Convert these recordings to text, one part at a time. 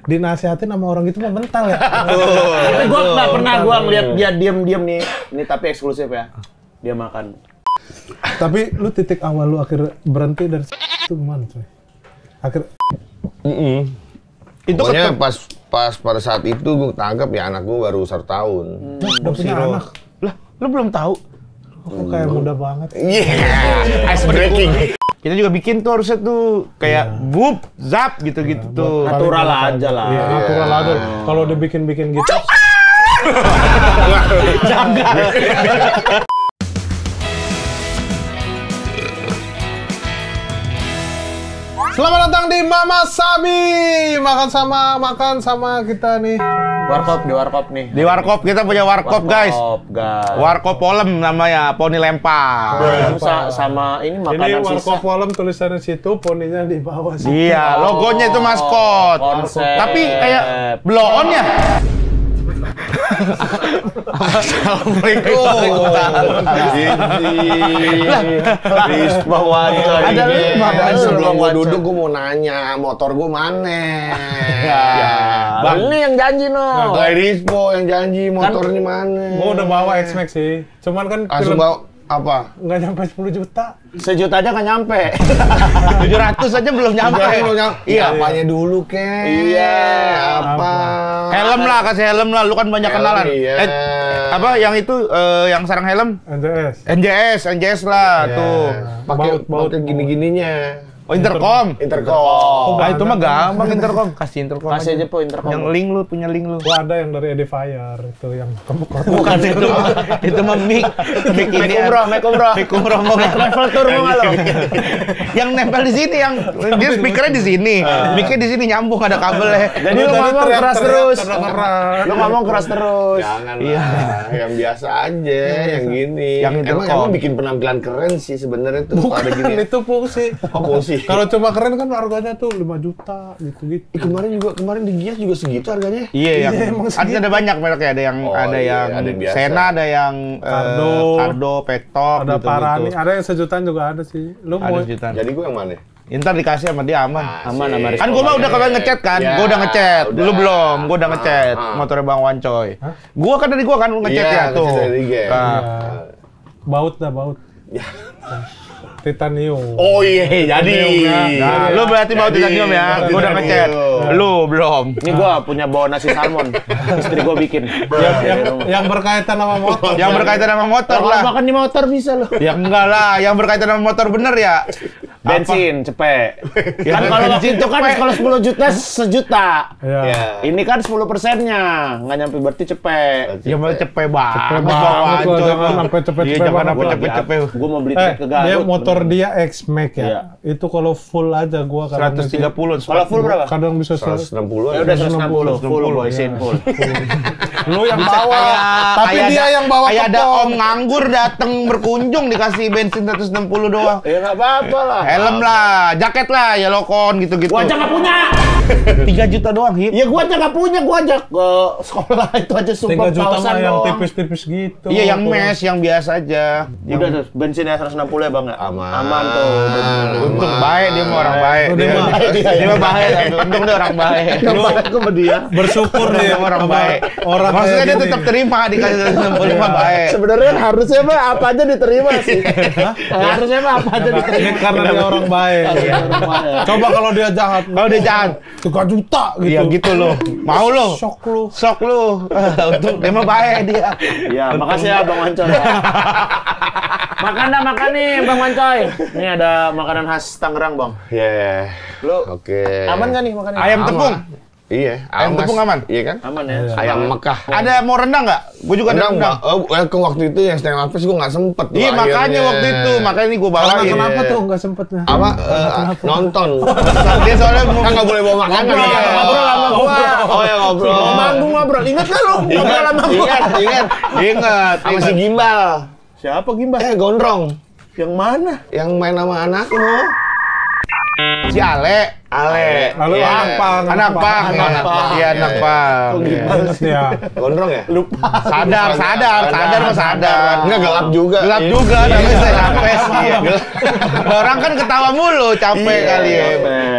dinasihatin sama orang itu mah mental ya. Tapi gue nggak pernah gue ngeliat dia diam nih. Ini tapi eksklusif ya. Dia makan. Tapi lu titik awal lu akhir berhenti dari itu gimana coy? Akhir itu pokoknya pas pada saat itu gue tangkap ya anak gue baru 1 tahun. udah punya anak. Lah, lu belum tahu? Kok kayak muda banget. Iya. Ice breaking. Kita juga bikin tuh harusnya tuh kayak bup, zap gitu-gitu tuh. Natural aja lah. Iya, natural aja. Kalau dibikin-bikin gitu. Jangan. Selamat datang di Mama Sabi. Makan sama kita nih. Di warkop nih. Di warkop kita punya warkop guys. Warkop Polem namanya, poni lempar. Sama ini makanan Ini sisa. warkop Polem tulisannya situ, poninya di bawah sih. Iya, logonya itu maskot. Konsep. Tapi kayak blow on ya. Assalamualaikum. Risma Wanco. Ada lima, Kan sebelum gua duduk gua mau nanya motor gua mana. Bang, ini yang janji no. Kayak Rispo yang janji motornya mana. Gua udah bawa X-Max sih. Cuman kan Langsung bawa apa? nggak nyampe 10 juta. Sejuta aja nggak nyampe. 700 aja belum nyampe. Iya, apanya dulu, Kek? Iya. Apa? Helm lah, kasih helm lah. Lu kan banyak Helm, kenalan. iya. Apa yang itu yang sarang helm? NJS. NJS lah tuh. Pakai gini-gininya. Oh, intercom. Intercom. Ah, itu mah gampang intercom. Kasih intercom. Kasih aja po intercom. Yang link lu, punya link lu. Gua ada yang dari Edifier itu yang Bukan itu mah mic. Mic ini. Make umroh. Mic umroh mau Travel tour mau nggak lo? Yang nempel di sini, yang dia speakernya di sini, mic-nya di sini nyambung ada kabelnya. Jadi lu ngomong keras terus. Keras. Lu ngomong keras terus. Jangan Iya. lah, yang biasa aja, yang gini. Yang intercom. Emang bikin penampilan keren sih sebenarnya tuh. Bukan, Ada gini. itu fungsi. Oh, fungsi. Kalau cuma keren kan harganya tuh 5 juta gitu-gitu. Kemarin di Gias juga segitu harganya. Iya, yang emang ada banyak mereknya, ada yang Oh, ada iya, yang ada yang biasa. Sena, ada yang Cardo, Petok, Ada gitu, Parani, gitu. ada yang sejutaan juga ada sih. Lu Ada mau jutaan. Jadi gue yang mana? Ntar dikasih sama dia aman. Aman sama Kan gua mah udah kalian ngechat kan? Ya, Gua udah ngechat. udah. Lu belum? Gua udah ngechat. Ah. Motornya Bang Wancoy. Gua kan dari gua kan ngechat Iya, ya tuh. ngechat dari IG. Nah, baut. Titanium. Oh iya, jadi. Nah, lu berarti mau titanium ya? Gua udah ngechat. Lu belum. Ini gua punya bawa nasi salmon. Istri gua bikin. Yang berkaitan sama motor. Yang berkaitan sama motor Kalau lah. makan di motor bisa loh. Ya enggak lah, yang berkaitan sama motor bener ya. Bensin, cepet. Ya, Kan kalau waktu bensin itu kan cepet. kalau 10 juta sejuta. Iya. Ya. Ini kan 10%-nya, nggak nyampe berarti cepet. Ya mau cepet banget. Cepet Bang banget loh, Wancoy. jangan sampai cepet-cepet Iya, jangan banget. sampai cepet-cepet. Gua mau beli tiket ke Dia Garut. motor dia X-Max ya. Iya. Itu kalau full aja gua kadang 130. Kalau full berapa? kadang bisa 160 Ya udah 160, full boy, full. Lu yang Bisa bawa. Tapi kayak dia yang bawa kayak ke ada pom. om nganggur dateng berkunjung dikasih bensin 160 doang. Ya nggak apa-apa lah. Helm lah, jaket lah, yellowcon gitu-gitu. Gua aja nggak punya. 3 juta doang, Hip. Ya gua aja nggak punya, gua ajak ke sekolah itu aja 3 sumpah juta mah yang doang. tipis-tipis gitu. Iya, yang mes, yang biasa aja. Udah tuh, bensinnya 160 ya bang ya? Aman. Aman tuh. Untung baik dia mah orang baik. Dia mah Dia mah baik, untung dia orang baik. Lu sama dia. bersyukur Dia nih mah orang sama baik. Orang Maksudnya kayak dia gini. tetap terima dikasih 165 baik. Sebenarnya harusnya mah apa aja diterima sih. Harusnya mah apa aja diterima. Ini karena dia orang baik. Coba kalau dia jahat. Kalau dia jahat, 3 juta gitu. iya gitu loh. Mau lo. Shock lu. Sok lu. Untung dia mah baik dia. Ya, makasih ya Bang Wancoy. Makan nih Bang Wancoy. Ini ada makanan khas Tangerang, Bang. Ya. Lu Oke. aman nggak nih makannya? Ayam tepung. Iya, Ayam tepung aman? Iya kan? Aman ya. Ayam Mekah. Ada mau rendang nggak? Gue juga ada rendang. Ke waktu itu yang setengah lapis gue nggak sempet. tuh Iya makanya akhirnya. waktu itu, makanya ini gue bawain. Kenapa tuh nggak sempetnya? Apa? Nonton. Dia soalnya mau Kan nggak boleh bawa makanan. Ngobrol sama gua. Oh ya ngobrol. Manggung ngobrol. Ingat nggak lu? Ngobrol sama gua. Ingat. ingat. Sama si Gimbal. Siapa Gimbal? Gondrong. Yang mana? Yang main sama anak lo. Si Ale. Lalu Iya. anak pang. Iya, anak pang. Ya. Gondrong ya? Sadar. Enggak gelap juga. Gelap juga, namanya saya lapes. Iya. Orang kan ketawa mulu, capek kali ya.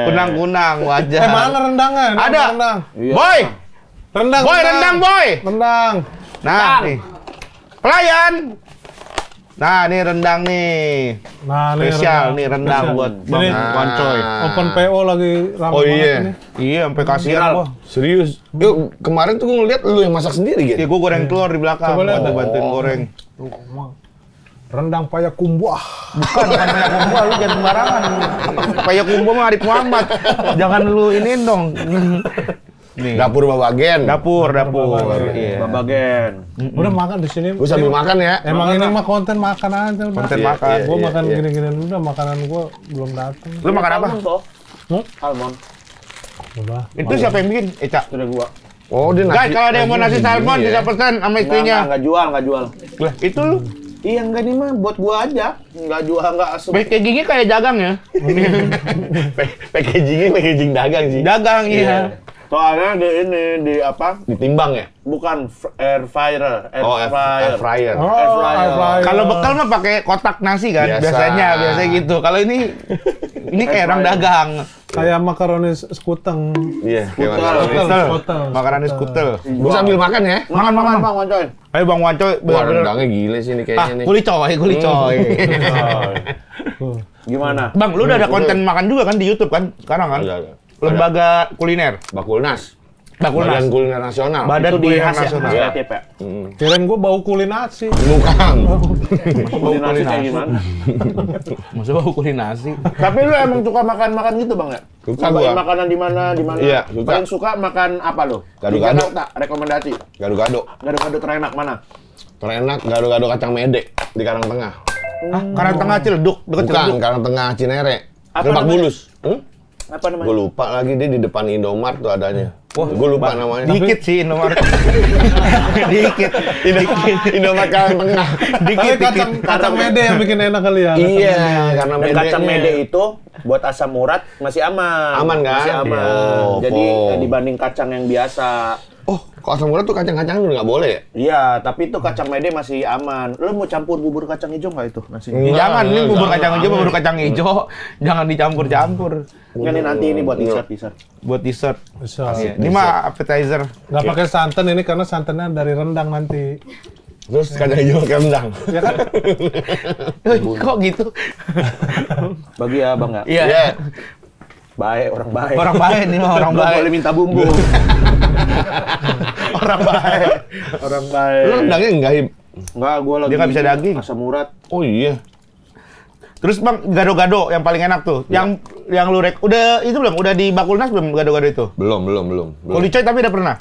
Kunang-kunang wajah. Mana rendangan? Ada. Rendang. Boy, Rendang. boy. Rendang. Nah, nih. Pelayan. Nah, ini rendang nih. Nah, ini Spesial nih rendang Spesial. buat Jadi, Bang Wancoy. Open PO lagi ramai Oh, iya. banget ini. Iya, sampai kasihan gua. Serius? Yuk, kemarin tuh gue ngeliat lu yang masak sendiri Iya, gitu. gua goreng telur di belakang. Coba lihat. Bantuin goreng. Rendang payakumbuh. Bukan kayak kumba, lu jangan sembarangan. Kayak kumba mah Arif Muhammad. Jangan lu ini dong. Nih. Dapur Babagen. Dapur. Babagen. Iya. Babagen. Udah makan di sini. Gue sambil makan ya. Emang ini mah konten makan aja udah. Konten Iya, makan. iya. Gua makan gini-gini udah, makanan gua belum datang. Lu makan apa? Almond toh. Almond. Udah. Itu siapa yang bikin? Eca. Itu udah gua. Oh, dia nasi. Guys, kalau ada yang mau nasi salmon gini bisa ya. pesan sama istrinya. Enggak jual. Lah, itu lu. Iya enggak nih mah buat gua aja. Enggak jual, enggak asup. Packagingnya kayak dagang ya? Packagingnya packaging dagang sih. Dagang, iya. Soalnya di apa? Ditimbang ya? Bukan air fryer. Oh, air fryer. Oh, Air fryer. air fryer. Kalau bekal mah pakai kotak nasi kan, Biasa. biasanya gitu. Kalau ini kayak orang dagang. Kayak makaroni skuteng. Iya, Skutel. gimana? Skutel. Makanan skutel. Gue sambil makan ya. Makan. Bang Wancoy. Ayo Bang Wancoy, Wah, bener-bener. rendangnya gile sih ini kayaknya nih. Kuli coy. Tuh. Gimana? Bang, lu udah ada konten makan juga kan di YouTube kan? Sekarang kan? Ada. Lembaga kuliner. Bakulnas. Bakulnas. Badan Kuliner Nasional. Badan Itu di Kuliner khas ya? Nasional. Iya. Kreatif ya? Kirain gua bau kulinasi. Bukan. Koordinasi kayak gimana? Masa bau kulinasi? Tapi lu emang suka makan-makan gitu Bang ya? Suka Cobain gua. makanan di mana? Iya, suka. Paling suka makan apa lu? Di Gado-gado. Jakarta, rekomendasi. Gado-gado. Gado-gado terenak mana? Terenak gado-gado kacang mede di Karangtengah. Hah? Karang Tengah Ciledug, deket Bukan, Ciledug. Karangtengah Cinere. Apa Lebak namanya? Bulus. Apa namanya? Gue lupa lagi, dia di depan Indomart tuh adanya. Wah, gue lupa namanya. Dikit sih Indomaret. Dikit. Indomart Karangtengah. Tapi kacang mede yang bikin enak kali ya. kacang Iya, mede. karena Dan kacang medenya. mede itu buat asam urat masih aman. Aman kan? Masih aman. Oh, Jadi oh. dibanding kacang yang biasa. Oh, kok asam urat tuh kacang-kacangan udah nggak boleh ya? Iya, tapi itu kacang mede masih aman. Lu mau campur bubur kacang hijau nggak itu nasi? Enggak, Jangan, ini bubur enggak. kacang hijau, bubur kacang hijau. Jangan dicampur-campur. Enggak nih nanti ini buat dessert. Buat dessert. Bisa. Iya. Ini mah appetizer. Nggak pakai santan ini karena santannya dari rendang nanti. Terus kacang hijau pakai rendang. Ya kan? Kok gitu? Bagi ya Bang ya. Iya. Iya. Baik, orang baik. Orang baik nih mah orang Nggak baik. boleh minta bumbu. Orang baik. Orang baik. Lu rendangnya enggak, Hib? Enggak, gua lagi Dia nggak bisa daging. asam urat. Oh iya. Terus Bang, gado-gado yang paling enak tuh. Yang lu udah itu belum? Udah di Bakulnas belum gado-gado itu? Belum. Kuli coy tapi udah pernah.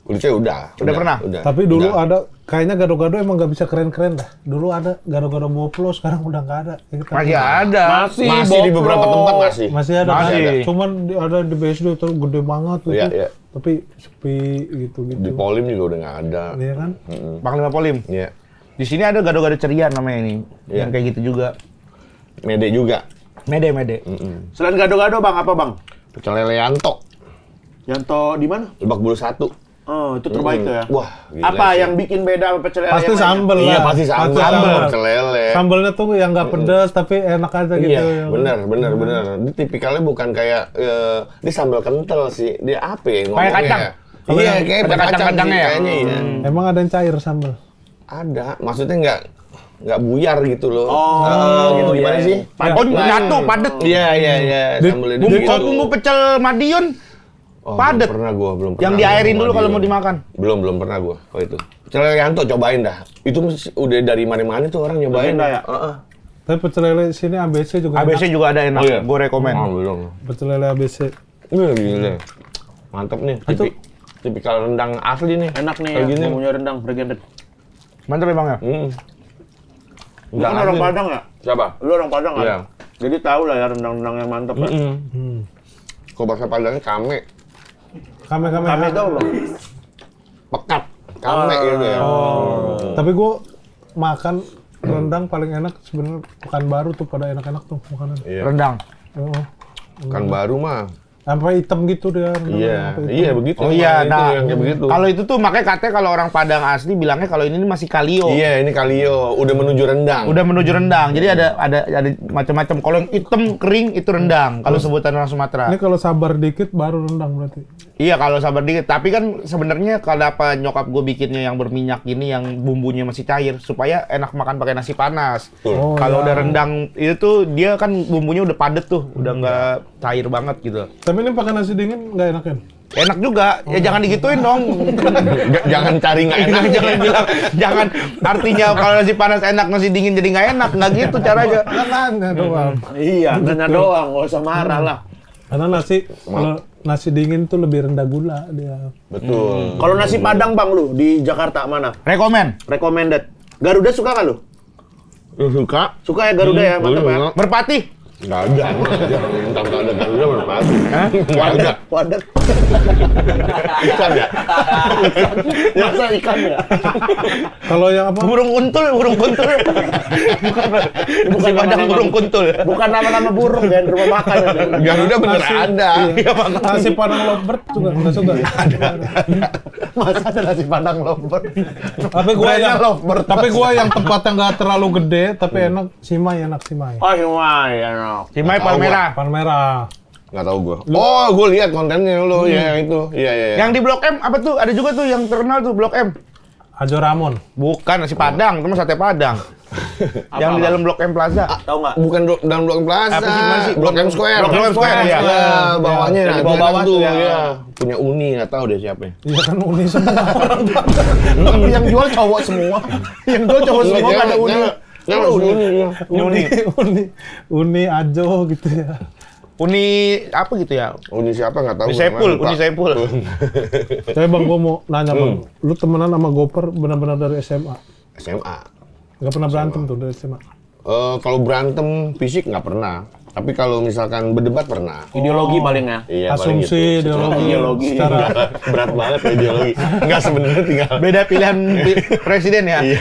Kulice udah. Udah pernah? Udah. Tapi dulu Udah. ada, kayaknya gado-gado emang nggak bisa keren-keren dah. Dulu ada gado-gado boplo, sekarang udah nggak ada. Ya, kita- Masih ada. Masih di beberapa tempat masih. Masih ada. Masih. Kan? Cuman ada di BSD itu gede banget gitu. Iya, iya. Tapi sepi gitu-gitu. Di Polim juga udah nggak ada. Iya kan? Panglima Polim. Iya. Di sini ada gado-gado cerian namanya ini. Iya. Yang kayak gitu juga. Mede juga. Mede. Selain gado-gado Bang, apa Bang? Pecel lele Yanto. Yanto di mana? Lebak Bulus 1. Oh, itu terbaik tuh ya. Wah, gila Apa sih. yang bikin beda sama pecel lele Pasti yang lainnya? sambel lah. Iya, pasti sambel. Pecel lele. Sambelnya tuh yang nggak pedas tapi enak aja gitu. Iya, ya. benar. Dia tipikalnya bukan kayak dia sambal kental sih. Dia apa ya ngomongnya? kacang. ya? Kalau Iya, yang kayak ada pakai kacang-kacangnya sih ya? kayaknya iya. Emang ada yang cair sambel. Ada, maksudnya nggak buyar gitu loh. Oh, gitu gimana iya. sih? Oh, nyatu, padet. Iya. Sambelnya Bumbu pecel Madiun. Oh, padet. Belum pernah. Yang diairin dulu kalau mau dimakan. Belum pernah gua. Oh itu. Pecel lele Yanto cobain dah. Itu udah dari mana-mana tuh orang nyobain. Legenda ya? Heeh. Tapi pecel lele sini ABC juga ABC enak. juga ada enak. Oh, iya? Gue rekomen. Oh, belum. Pecel lele ABC. Gila. Mantap nih. Tipikal rendang asli nih. Enak nih Kayak ya, gini. bumbunya rendang, briganded. Mantap emang ya? Lu kan orang Padang ya? Siapa? Lu orang Padang kan? Iya. Jadi tahu lah ya rendang-rendang yang mantep ya. Kalau bahasa Padangnya kame. Kame. Kami tahu Bang. Pekat. Kame gitu ya. Tapi gua makan rendang paling enak sebenarnya Pekanbaru tuh pada enak-enak tuh makanan. Iya. Rendang. Oh. Kan baru mah. Sampai hitam gitu dia. Iya, sampai hitam. iya begitu. Oh iya, itu nah, yang kayak begitu. kalau itu tuh makanya katanya kalau orang Padang asli bilangnya kalau ini masih kalio. Iya, ini kalio, udah menuju rendang. Udah menuju rendang. Jadi ada macam-macam. Kalau yang hitam kering itu rendang. Kalau sebutan orang Sumatera. Ini kalau sabar dikit baru rendang berarti. Iya kalau sabar dikit. Tapi kan sebenarnya kalau apa nyokap gue bikinnya yang berminyak gini, yang bumbunya masih cair supaya enak makan pakai nasi panas. Oh, Kalau ya. udah rendang itu tuh dia kan bumbunya udah padet tuh, udah nggak cair banget gitu. Tapi ini pakai nasi dingin nggak enak kan? Enak juga, ya jangan digituin dong. Jangan cari nggak enak. jangan bilang, jangan artinya kalau nasi panas enak, nasi dingin jadi nggak enak, nggak gitu caranya. Kan nanya doang. Iya, nanya doang, nggak usah marah lah. Karena kalau nasi dingin tuh lebih rendah gula dia. Betul. Kalau nasi Padang bang lu di Jakarta mana? Rekomen. Recommended. Garuda suka nggak lu? Lu suka? Suka ya Garuda ya, mantap ya. Merpati. Nggak ada. Entah ada Garuda berpati. Nggak ada. Wadah. Ikan ya? Masa ikan ya? Kalau yang apa? Burung kuntul. Bukan Padang burung kuntul. Bukan nama-nama burung kan, rumah makan ya. Garuda bener ada. Iya, nasi padang lovebird juga nggak suka. Masa ada nasi Padang lovebird? Tapi gua yang tempatnya nggak terlalu gede tapi enak simai. Oh, lumayan. Simai Palmera. Palmera. Nggak tahu gua. Oh, gua lihat kontennya lu ya yang itu. Iya. Yang di Blok M apa tuh? Ada juga tuh yang terkenal tuh Blok M. Ajo Ramon. Bukan nasi Padang, itu mah sate Padang. Yang di dalam Blok M Plaza. Tahu nggak? Bukan dalam Blok M Plaza. Apa sih, mana sih? Blok M Square. Blok M Square, ya. iya. Bawahnya Yang di ada bawah-bawah tuh tuh ya. ya. Punya Uni, nggak tahu deh siapa. Iya kan uni semua. Tapi yang jual cowok semua. Yang jual cowok semua nggak ada uni. Uni Ajo gitu ya. Uni apa gitu ya? Uni siapa nggak tahu. Uni Saipul, lupa. Uni Saipul. Tapi bang gua mau nanya bang, lu temenan sama Gopar benar-benar dari SMA? SMA. Nggak pernah berantem tuh dari SMA? Kalau berantem fisik nggak pernah. Tapi kalau misalkan berdebat pernah. Ideologi paling ya. Iya, paling Asumsi, gitu. ideologi, secara Berat banget ya ideologi. Enggak sebenarnya tinggal. Beda pilihan presiden ya? Iya.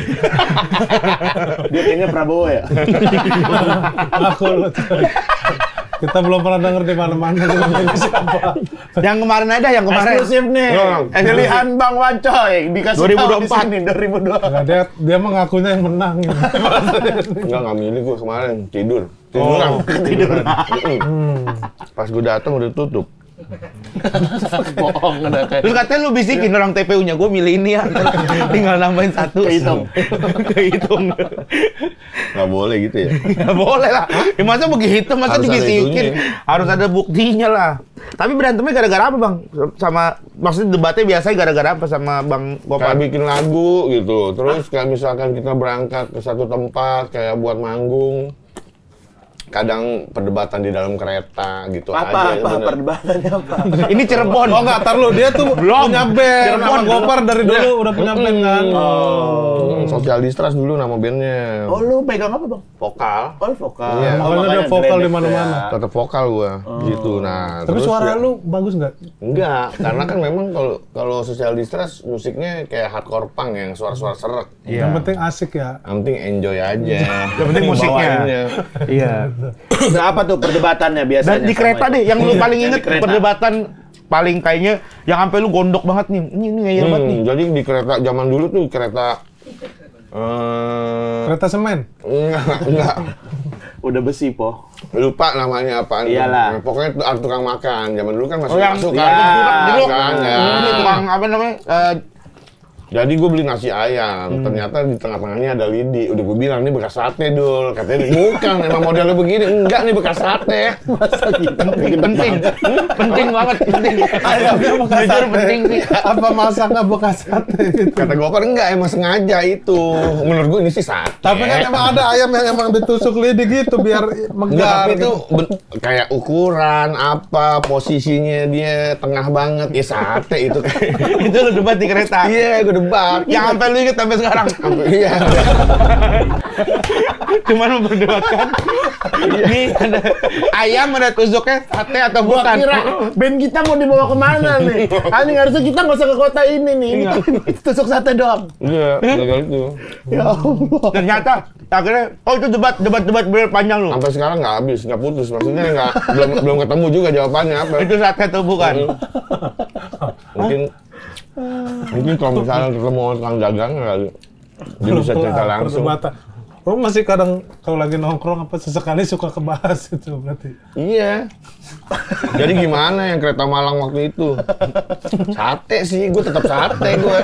Dia kayaknya Prabowo ya. aku lu. Kita belum pernah denger di mana-mana siapa. Yang kemarin aja, yang kemarin. Eksklusif nih. Pilihan Bang Wancoy dikasih 2024 nih 2024. Nah, dia mengakunya yang menang. Ya. Enggak milih gua kemarin tidur. Tiduran. Pas gua datang udah tutup. Bohong udah kayak. Terus katanya lu bisikin orang TPU-nya, gue milih ini ya. Tinggal nambahin satu. Kehitung. Kehitung. Nggak boleh gitu ya. Nggak boleh lah. Ya, masa begitu, masa Harus ada dibisikin. itunya. Harus ada buktinya lah. Tapi berantemnya gara-gara apa bang? Sama, maksudnya debatnya biasanya gara-gara apa sama Bang Gopar? Kayak bikin lagu gitu. Terus kayak misalkan kita berangkat ke satu tempat kayak buat manggung. Kadang perdebatan di dalam kereta gitu aja. Bener. Perdebatannya apa? Ini Cirebon. Oh enggak, tar lu. Dia tuh Belum. punya band. Cirebon. Nama Gopar dari dulu udah punya band kan. Social Distrust dulu nama bandnya. Oh, lu pegang apa, Bang? Vokal. Oh, vokal. Iya. Makanya dia vokal di mana-mana. Tetap vokal gua gitu. Nah, Tapi terus suara ya- lu bagus nggak? Enggak, karena kan memang kalau Social Distrust musiknya kayak hardcore punk yang suara-suara seret. Yang penting asik ya. Yang penting enjoy aja. Yang penting musiknya. Bawainnya. Iya. Nah, apa tuh perdebatannya biasanya? Dan di kereta sama deh, yang lu paling Yang inget di kereta. perdebatan paling kayaknya yang sampai lu gondok banget nih. Ini ngeyel banget nih. Jadi di kereta zaman dulu tuh kereta Kereta semen. enggak. Udah besi, Po. Lupa namanya apaan. Iyalah. Nah, pokoknya itu tukang makan. Zaman dulu kan masih Oh yang masuk iya. kan. jeruk. Kan, ya. Ini tukang apa namanya? Jadi gue beli nasi ayam, ternyata di tengah-tengahnya ada lidi. Udah gue bilang, ini bekas sate, Dul. Katanya, bukan, emang modelnya begini. Enggak, nih bekas sate. Masa gitu? penting, penting banget, penting. Ayamnya bekas Jujur sate. penting sih. Apa masaknya bekas sate gitu. Kata Gopar, enggak, emang sengaja itu. Menurut gue ini sih sate. Tapi kan emang ada ayam yang emang ditusuk lidi gitu biar Enggak, megar tapi itu gitu. kayak ukuran, apa, posisinya dia tengah banget. Ya sate itu kayak. Itu lu debat di kereta. Iya, gue berdebat. Yang sampai lu inget sampai sekarang. Iya. Cuman memperdebatkan. Nih ada ayam, ada tusuknya, sate atau Gua bukan. kira band kita mau dibawa kemana nih? Anjing harusnya kita nggak usah ke kota ini nih. Ini tusuk sate doang. Iya, gagal itu. Ya Allah. Ternyata akhirnya, itu debat bener panjang lu. Sampai sekarang nggak habis, nggak putus. Maksudnya belum ketemu juga jawabannya apa. Itu sate atau bukan? Mungkin kalau misalnya ketemu orang dagang kali, dia bisa cerita langsung. Perdebatan. Lo masih kadang kalau lagi nongkrong apa sesekali suka kebahas itu berarti. Iya. Jadi gimana yang kereta Malang waktu itu? Sate sih, gue tetap sate gue.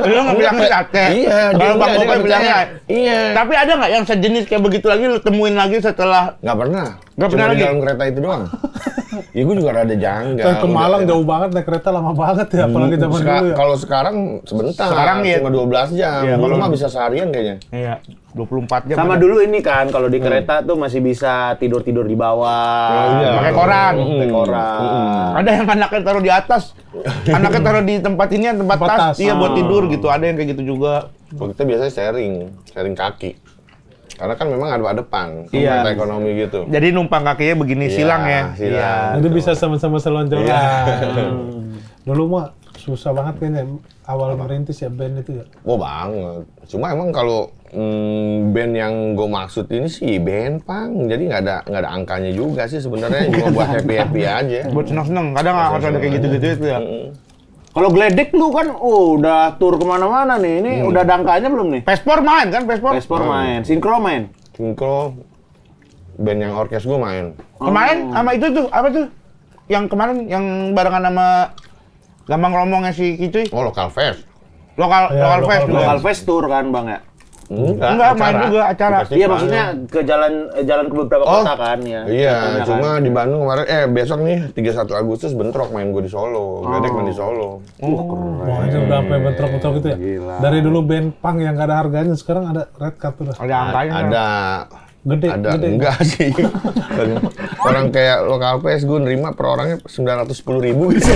Lu nggak bilang sate? Iya. Kalau Bang Gopar bilangnya. Iya. Tapi ada nggak yang sejenis kayak begitu lagi lu temuin lagi setelah? Nggak pernah. Nggak pernah Cuma lagi? di dalam kereta itu doang. Ya gue juga rada janggal. Kan ke Malang jauh banget naik kereta lama banget ya, apalagi zaman dulu ya. Kalau sekarang sebentar. Sekarang ya. Cuma 12 jam. Iya, Dulu kalau- mah bisa seharian kayaknya. Iya, 24 jam. Sama dulu ini kan, kalau di kereta tuh masih bisa tidur-tidur di bawah. Iya. Pakai koran. Pakai koran. Ada yang anaknya taruh di atas, anaknya taruh di tempat ini, tempat Tempat tas, tas. iya buat tidur gitu. Ada yang kayak gitu juga. Kalau kita biasanya sharing kaki. Karena kan memang ada depan, Iya. kereta ekonomi gitu. Jadi numpang kakinya begini Iya, silang ya. silang. Jadi bisa sama-sama selonjoran. Iya. Dulu mah susah banget kayaknya awal merintis ya band itu ya. Oh banget. Cuma emang kalau band yang gue maksud ini sih band punk, jadi nggak ada angkanya juga sih sebenarnya, cuma buat happy aja. Buat seneng-seneng. Kadang harus ada kayak gitu-gitu itu ya. Kalau Gledek lu kan, udah tur kemana-mana nih. Ini udah ada angkanya belum nih? Pespor main kan, Pespor? Pespor main, Sinkro main. Sinkro, band yang orkes gue main. Kemarin sama itu tuh, apa tuh? Yang kemarin yang barengan sama Gambang Romongnya si Kicuy. Oh, Local Fest. Lokal Ya, lokal lokal fest juga. Lokal Fest tour kan Bang ya? Enggak, main juga acara. Festival. Iya maksudnya ke jalan ke beberapa Oh, kota kan ya. Iya, Contohnya cuma kan. di Bandung kemarin, besok nih 31 Agustus bentrok main gue di Solo. Gledek main di Solo. Wah, itu udah sampai bentrok-bentrok itu ya. Dari dulu band punk yang gak ada harganya, sekarang ada red card udah. Ada angkanya. Ada Gede, ada gede. enggak sih. Orang kayak Local Fest gue nerima per orangnya 910.000 gitu.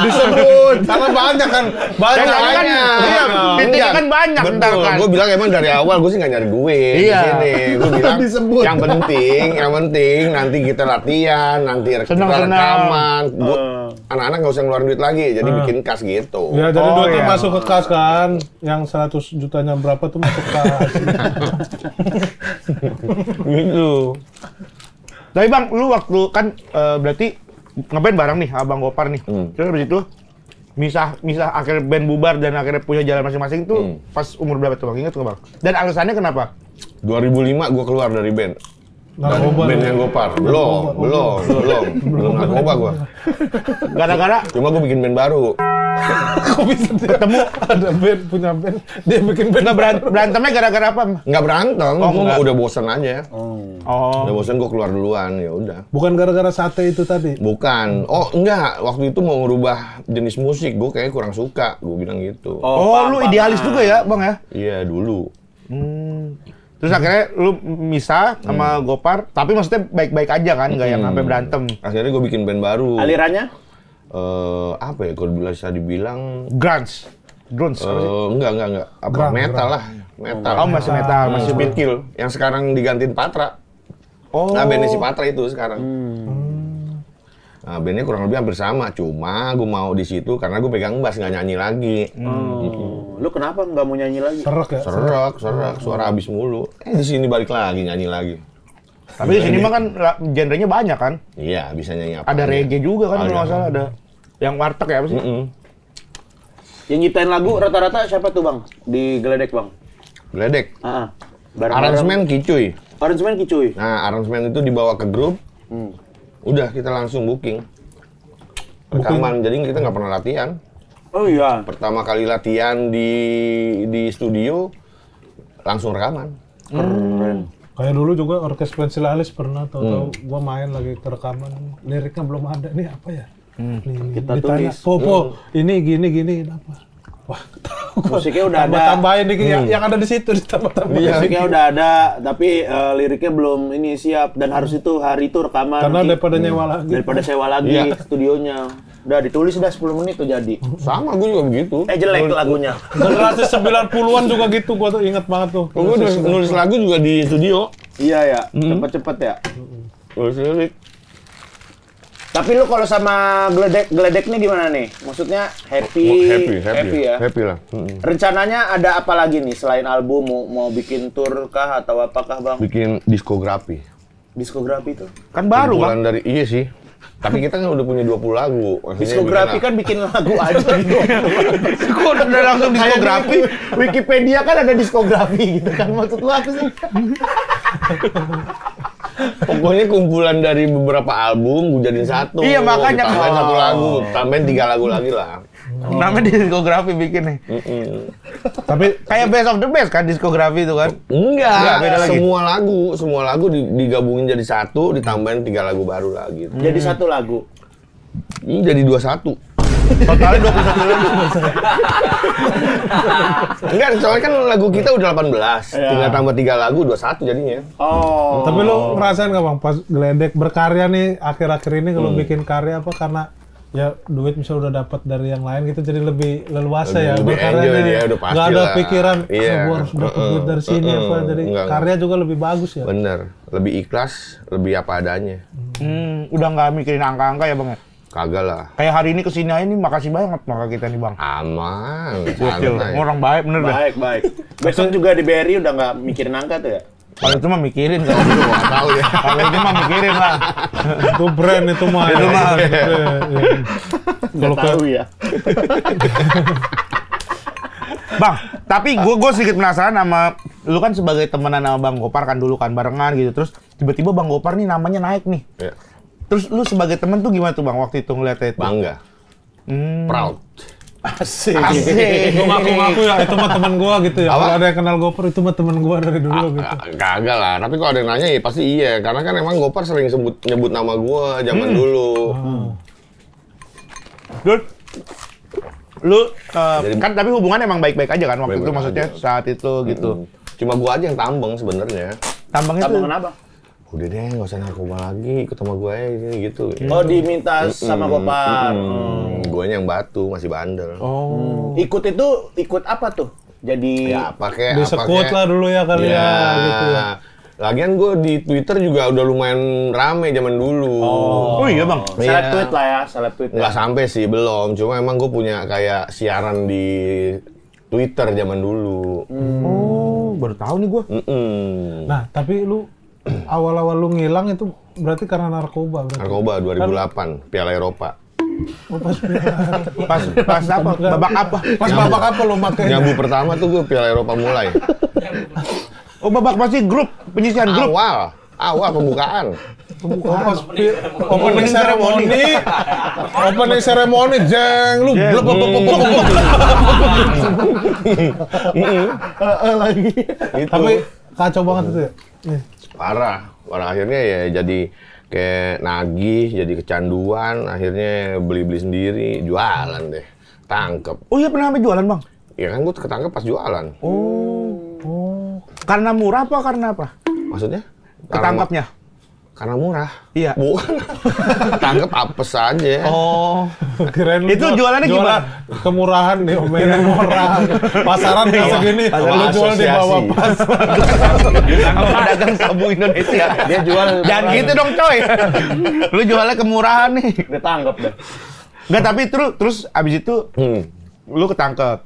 Disebut. Sama banyak kan. Banyak Ya, kan, hanya. iya, titiknya kan banyak ntar kan. Gue bilang emang dari awal gue sih nggak nyari duit Iya. di sini. Gue bilang Disebut. yang penting nanti kita latihan, nanti kita Senang-senang. rekaman. Anak-anak nggak usah ngeluarin duit lagi, jadi bikin kas gitu. Ya, jadi Oh, duitnya iya. masuk ke kas kan. Yang 100 jutanya berapa tuh masuk ke kas. Gitu. Tapi Bang, lu waktu kan berarti ngeband bareng nih Abang Gopar nih. Terus habis itu misah akhirnya band bubar dan akhirnya punya jalan masing-masing tuh pas umur berapa tuh Bang? Ingat nggak Bang? Dan alasannya kenapa? 2005 gue keluar dari band. Narkoba. Band yang Gopar. Belum narkoba gue. Gara-gara Cuma gue bikin band baru. Kok bisa dia ketemu ada band, punya band, dia bikin band. nggak berantemnya gara-gara apa? Nggak berantem, Oh, gue enggak. udah bosen aja. Oh. Udah bosen gue keluar duluan, ya udah. Bukan gara-gara sate itu tadi. Bukan. Oh enggak, waktu itu mau ngerubah jenis musik, gue kayaknya kurang suka, gue bilang gitu. Oh, lu idealis juga ya, Bang ya? Iya dulu. Terus akhirnya lu misah sama Gopar, tapi maksudnya baik-baik aja kan, nggak yang sampai berantem. Akhirnya gue bikin band baru. Alirannya? Apa ya, kalau bisa dibilang Grunge. Apa sih? enggak. Apa Grunge, metal lah, metal. Oh, masih metal, masih Speed Kill yang sekarang digantiin Patra. Oh. Nah, bandnya si Patra itu sekarang. Nah, bandnya kurang lebih hampir sama, cuma gue mau di situ karena gue pegang bass, nggak nyanyi lagi. Lu kenapa nggak mau nyanyi lagi? Serak ya. Serak, suara habis mulu. Di sini balik lagi nyanyi lagi. Tapi di sini mah kan genrenya banyak kan? Iya, bisa nyanyi apa? Ada aja. reggae juga kan kalau Ada. nggak salah, ada yang warteg ya apa sih? Yang nyiptain lagu rata-rata siapa tuh Bang? Di Gledek Bang? Gledek. Bareng-bareng. Aransemen Kicuy. Aransemen Kicuy. Nah, aransemen itu dibawa ke grup. Udah, kita langsung booking. Rekaman, jadi kita nggak pernah latihan. Oh iya. Pertama kali latihan di studio, langsung rekaman. Keren. Kayak dulu juga orkes pensil alis pernah tahu-tahu gua main lagi ke rekaman, liriknya belum ada. Nih apa ya? Nih, Kita ditanya, tulis. Popo, ini gini apa? Wah, tahu gua. Musiknya udah ada. Tambahin dikit yang ada di situ ditambah-tambahin. Musiknya udah ada, tapi liriknya belum ini siap dan harus itu hari itu rekaman. Karena nanti daripada nyewa lagi. daripada sewa lagi Iya. studionya. Udah ditulis udah 10 menit tuh jadi. Sama, gue juga begitu. Jelek lagunya. Generasi 90-an juga gitu, gua tuh inget banget tuh. Gue nulis lagu juga di studio. Iya ya, cepet-cepet ya. Nulis lirik. Tapi lu kalau sama geledek nih gimana nih? Maksudnya happy ya? Happy lah. Rencananya ada apa lagi nih selain album? Mau bikin tour kah atau apakah Bang? Bikin diskografi. Diskografi itu? Kan baru, Bang. Kumpulan dari, iya sih. Tapi kita kan udah punya 20 lagu. Maksudnya Diskografi kan bikin lagu aja. Kok udah langsung diskografi? Wikipedia kan ada diskografi gitu kan. Maksud lu apa sih? Pokoknya kumpulan dari beberapa album, gue jadiin satu. Iya, makanya. Tambahin satu lagu, tambahin 3 lagu lagi lah. Namanya diskografi bikin nih. Tapi Kayak Best of the Best kan diskografi itu kan? Enggak, beda lagi. semua lagu digabungin jadi satu, ditambahin 3 lagu baru lagi. Jadi satu lagu. Ini jadi 21. Totalnya 21 lagu. Enggak, soalnya kan lagu kita udah 18. Tinggal tambah 3 lagu, 21 jadinya. Oh. Tapi lu ngerasain nggak Bang, pas geledek berkarya nih akhir-akhir ini kalau bikin karya apa karena ya duit misalnya udah dapat dari yang lain gitu jadi lebih leluasa ya Lebih berkarya enjoy nih. dia, udah pasti Nggak ada lah. pikiran, Iya. gua harus dapat duit dari sini apa jadi Enggak. karya juga lebih bagus ya. Bener, lebih ikhlas, lebih apa adanya. Udah nggak mikirin angka-angka ya, Bang ya? Kagak lah. Kayak hari ini kesini aja nih, makasih banget maka kita nih, Bang. Aman, Gokil, santai. orang baik bener dah. Baik. Besok juga di BRI udah nggak mikirin angka tuh ya? Kalau itu mah mikirin kan. Nggak tahu ya. Kalau itu mah mikirin lah. Itu brand itu mah. Itu mah. Kalau Tahu ya. Bang, tapi gue sedikit penasaran sama lu kan sebagai temenan sama Bang Gopar kan dulu kan barengan gitu. Terus tiba-tiba Bang Gopar nih namanya naik nih. Ya. Terus lu sebagai temen tuh gimana tuh Bang waktu itu ngeliatnya itu? Bangga, proud. Asik. Gua ngaku-ngaku ya itu mah teman gua gitu ya. Apa? Kalau ada yang kenal Gopar itu mah teman gua dari dulu gitu. Kagak lah, tapi kalau ada yang nanya ya pasti iya. Karena kan emang Gopar sering nyebut nama gua zaman dulu. Lu kan tapi hubungan emang baik-baik aja kan waktu itu Baik-baik maksudnya aja. saat itu gitu. Cuma gua aja yang tambeng sebenarnya. Tambangnya tuh Tambang kenapa? Udah deh, nggak usah narkoba lagi, ikut sama gue aja gitu. Oh diminta sama Gopar. Gue yang batu, masih bandel. Ikut apa tuh? Jadi Ya pakai Disekut lah dulu ya kali ya gitu ya. Lagian gue di Twitter juga udah lumayan rame zaman dulu. Oh iya Bang. seleb tweet lah ya, seleb tweet. Nggak sampai sih, belum. Cuma emang gue punya kayak siaran di Twitter zaman dulu. Oh, baru tahu nih gua. Nah, tapi lu awal-awal lu ngilang itu berarti karena narkoba berarti. Narkoba 2008, Piala Eropa. Pas apa? Babak apa? Pas babak apa lu makanya? Nyambu pertama tuh gue Piala Eropa mulai. Oh, babak masih grup, penyisian grup. Awal pembukaan. Opening ceremony, jeng lu blep lagi. Itu. Tapi kacau banget itu ya. Nih. Parah akhirnya ya jadi kayak nagih, jadi kecanduan, akhirnya beli-beli sendiri, jualan deh, tangkep. Oh iya pernah sampai jualan Bang? Ya kan gue ketangkep pas jualan. Karena murah apa karena apa? Maksudnya? Ketangkapnya? Karena murah. Iya. Bukan. Tangkep apes aja. Oh. Kirain lu Itu jualannya gimana? Kemurahan nih, omelan murah. Pasaran kayak segini, lu jual di bawah pas. Sama pedagang sabu Indonesia. Dia jual. Jangan gitu dong coy. Lu jualnya kemurahan nih. Dia tanggap dah. Nggak, tapi terus abis itu lu ketangkep.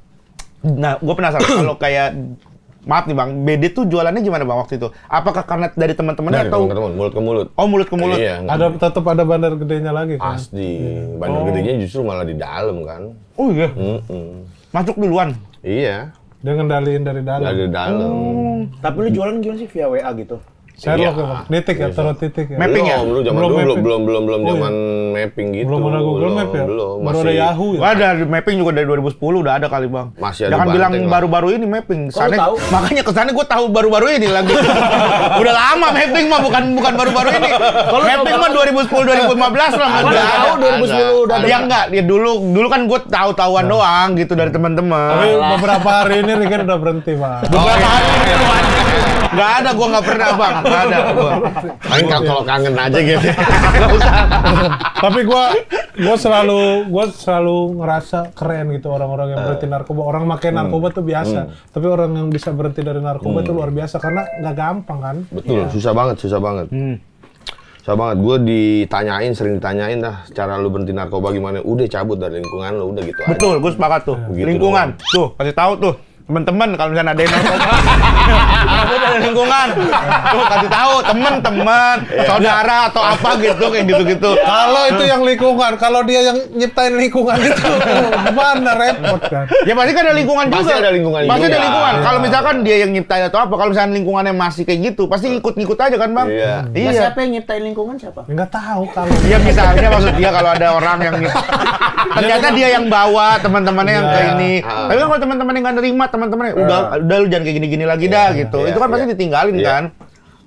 Nah, gue penasaran kalau kayak maaf nih Bang, BD tuh jualannya gimana Bang waktu itu? Apakah karena dari teman-temannya Dari atau teman-teman, mulut ke mulut. Oh, mulut ke mulut. Iya. Tetap ada bandar gedenya lagi kan. Pasti. Bandar gedenya justru malah di dalam kan. Oh iya. Masuk duluan. Iya. Dia ngendaliin dari dalam. Dari dalam. Tapi lu jualan gimana sih via WA gitu? Sherlock Iya. ya, Bang. Nitik ya, taruh titik ya. Mapping ya? Belum, zaman Belum dulu mapping. belum zaman mapping gitu. Belum ada Google Map ya? Belum. Baru ada Yahoo ya? Wah, ada mapping juga dari 2010 udah ada kali Bang. Masih ada Jangan Banteng bilang lah. baru-baru ini mapping. lu tahu? Makanya kesana gue tahu baru-baru ini lagi. Udah lama mapping mah bukan baru-baru ini. Kalau mapping mah 2010 2015 lah. Gua Udah tahu 2010 udah ada. Ya enggak, ya dulu kan gue tahu-tahuan doang gitu dari Tapi teman-teman. beberapa hari ini Ricky udah berhenti, Bang. Beberapa hari ini doang. Nggak ada, gue nggak pernah Bang. Nggak ada. Gua. Paling kalau kangen aja gitu. Tapi gua Gue selalu ngerasa keren gitu orang-orang yang berhenti narkoba. Orang makai narkoba tuh biasa, tapi orang yang bisa berhenti dari narkoba itu luar biasa karena nggak gampang kan. Betul, susah banget. Susah banget. Gue sering ditanyain dah, cara lu berhenti narkoba gimana? Udah cabut dari lingkungan lu, udah gitu aja. Betul, gue sepakat tuh. Begitu Lingkungan, tuh kasih tahu tuh teman-teman kalau misalnya ada yang narkoba, cabut dari lingkungan. Tuh kasih tahu teman-teman, saudara atau apa gitu kayak gitu-gitu. Kalau itu yang lingkungan, kalau dia yang nyiptain lingkungan itu, gimana repot kan? Ya pasti kan ada lingkungan juga. Pasti ada lingkungan Pasti ada juga. lingkungan. Iya. Kalau misalkan dia yang nyiptain atau apa, kalau misalkan lingkungannya masih kayak gitu, pasti ikut-ikut aja kan, Bang? Iya. Nah, siapa yang nyiptain lingkungan siapa? Nggak tahu kalau. Ya misalnya maksud dia kalau ada orang yang ternyata dia yang bawa teman-temannya yang ke ini. Tapi kan kalau teman-temannya nggak nerima, teman-temannya udah lu jangan kayak gini-gini lagi dah gitu. Itu kan pasti ditinggalin kan.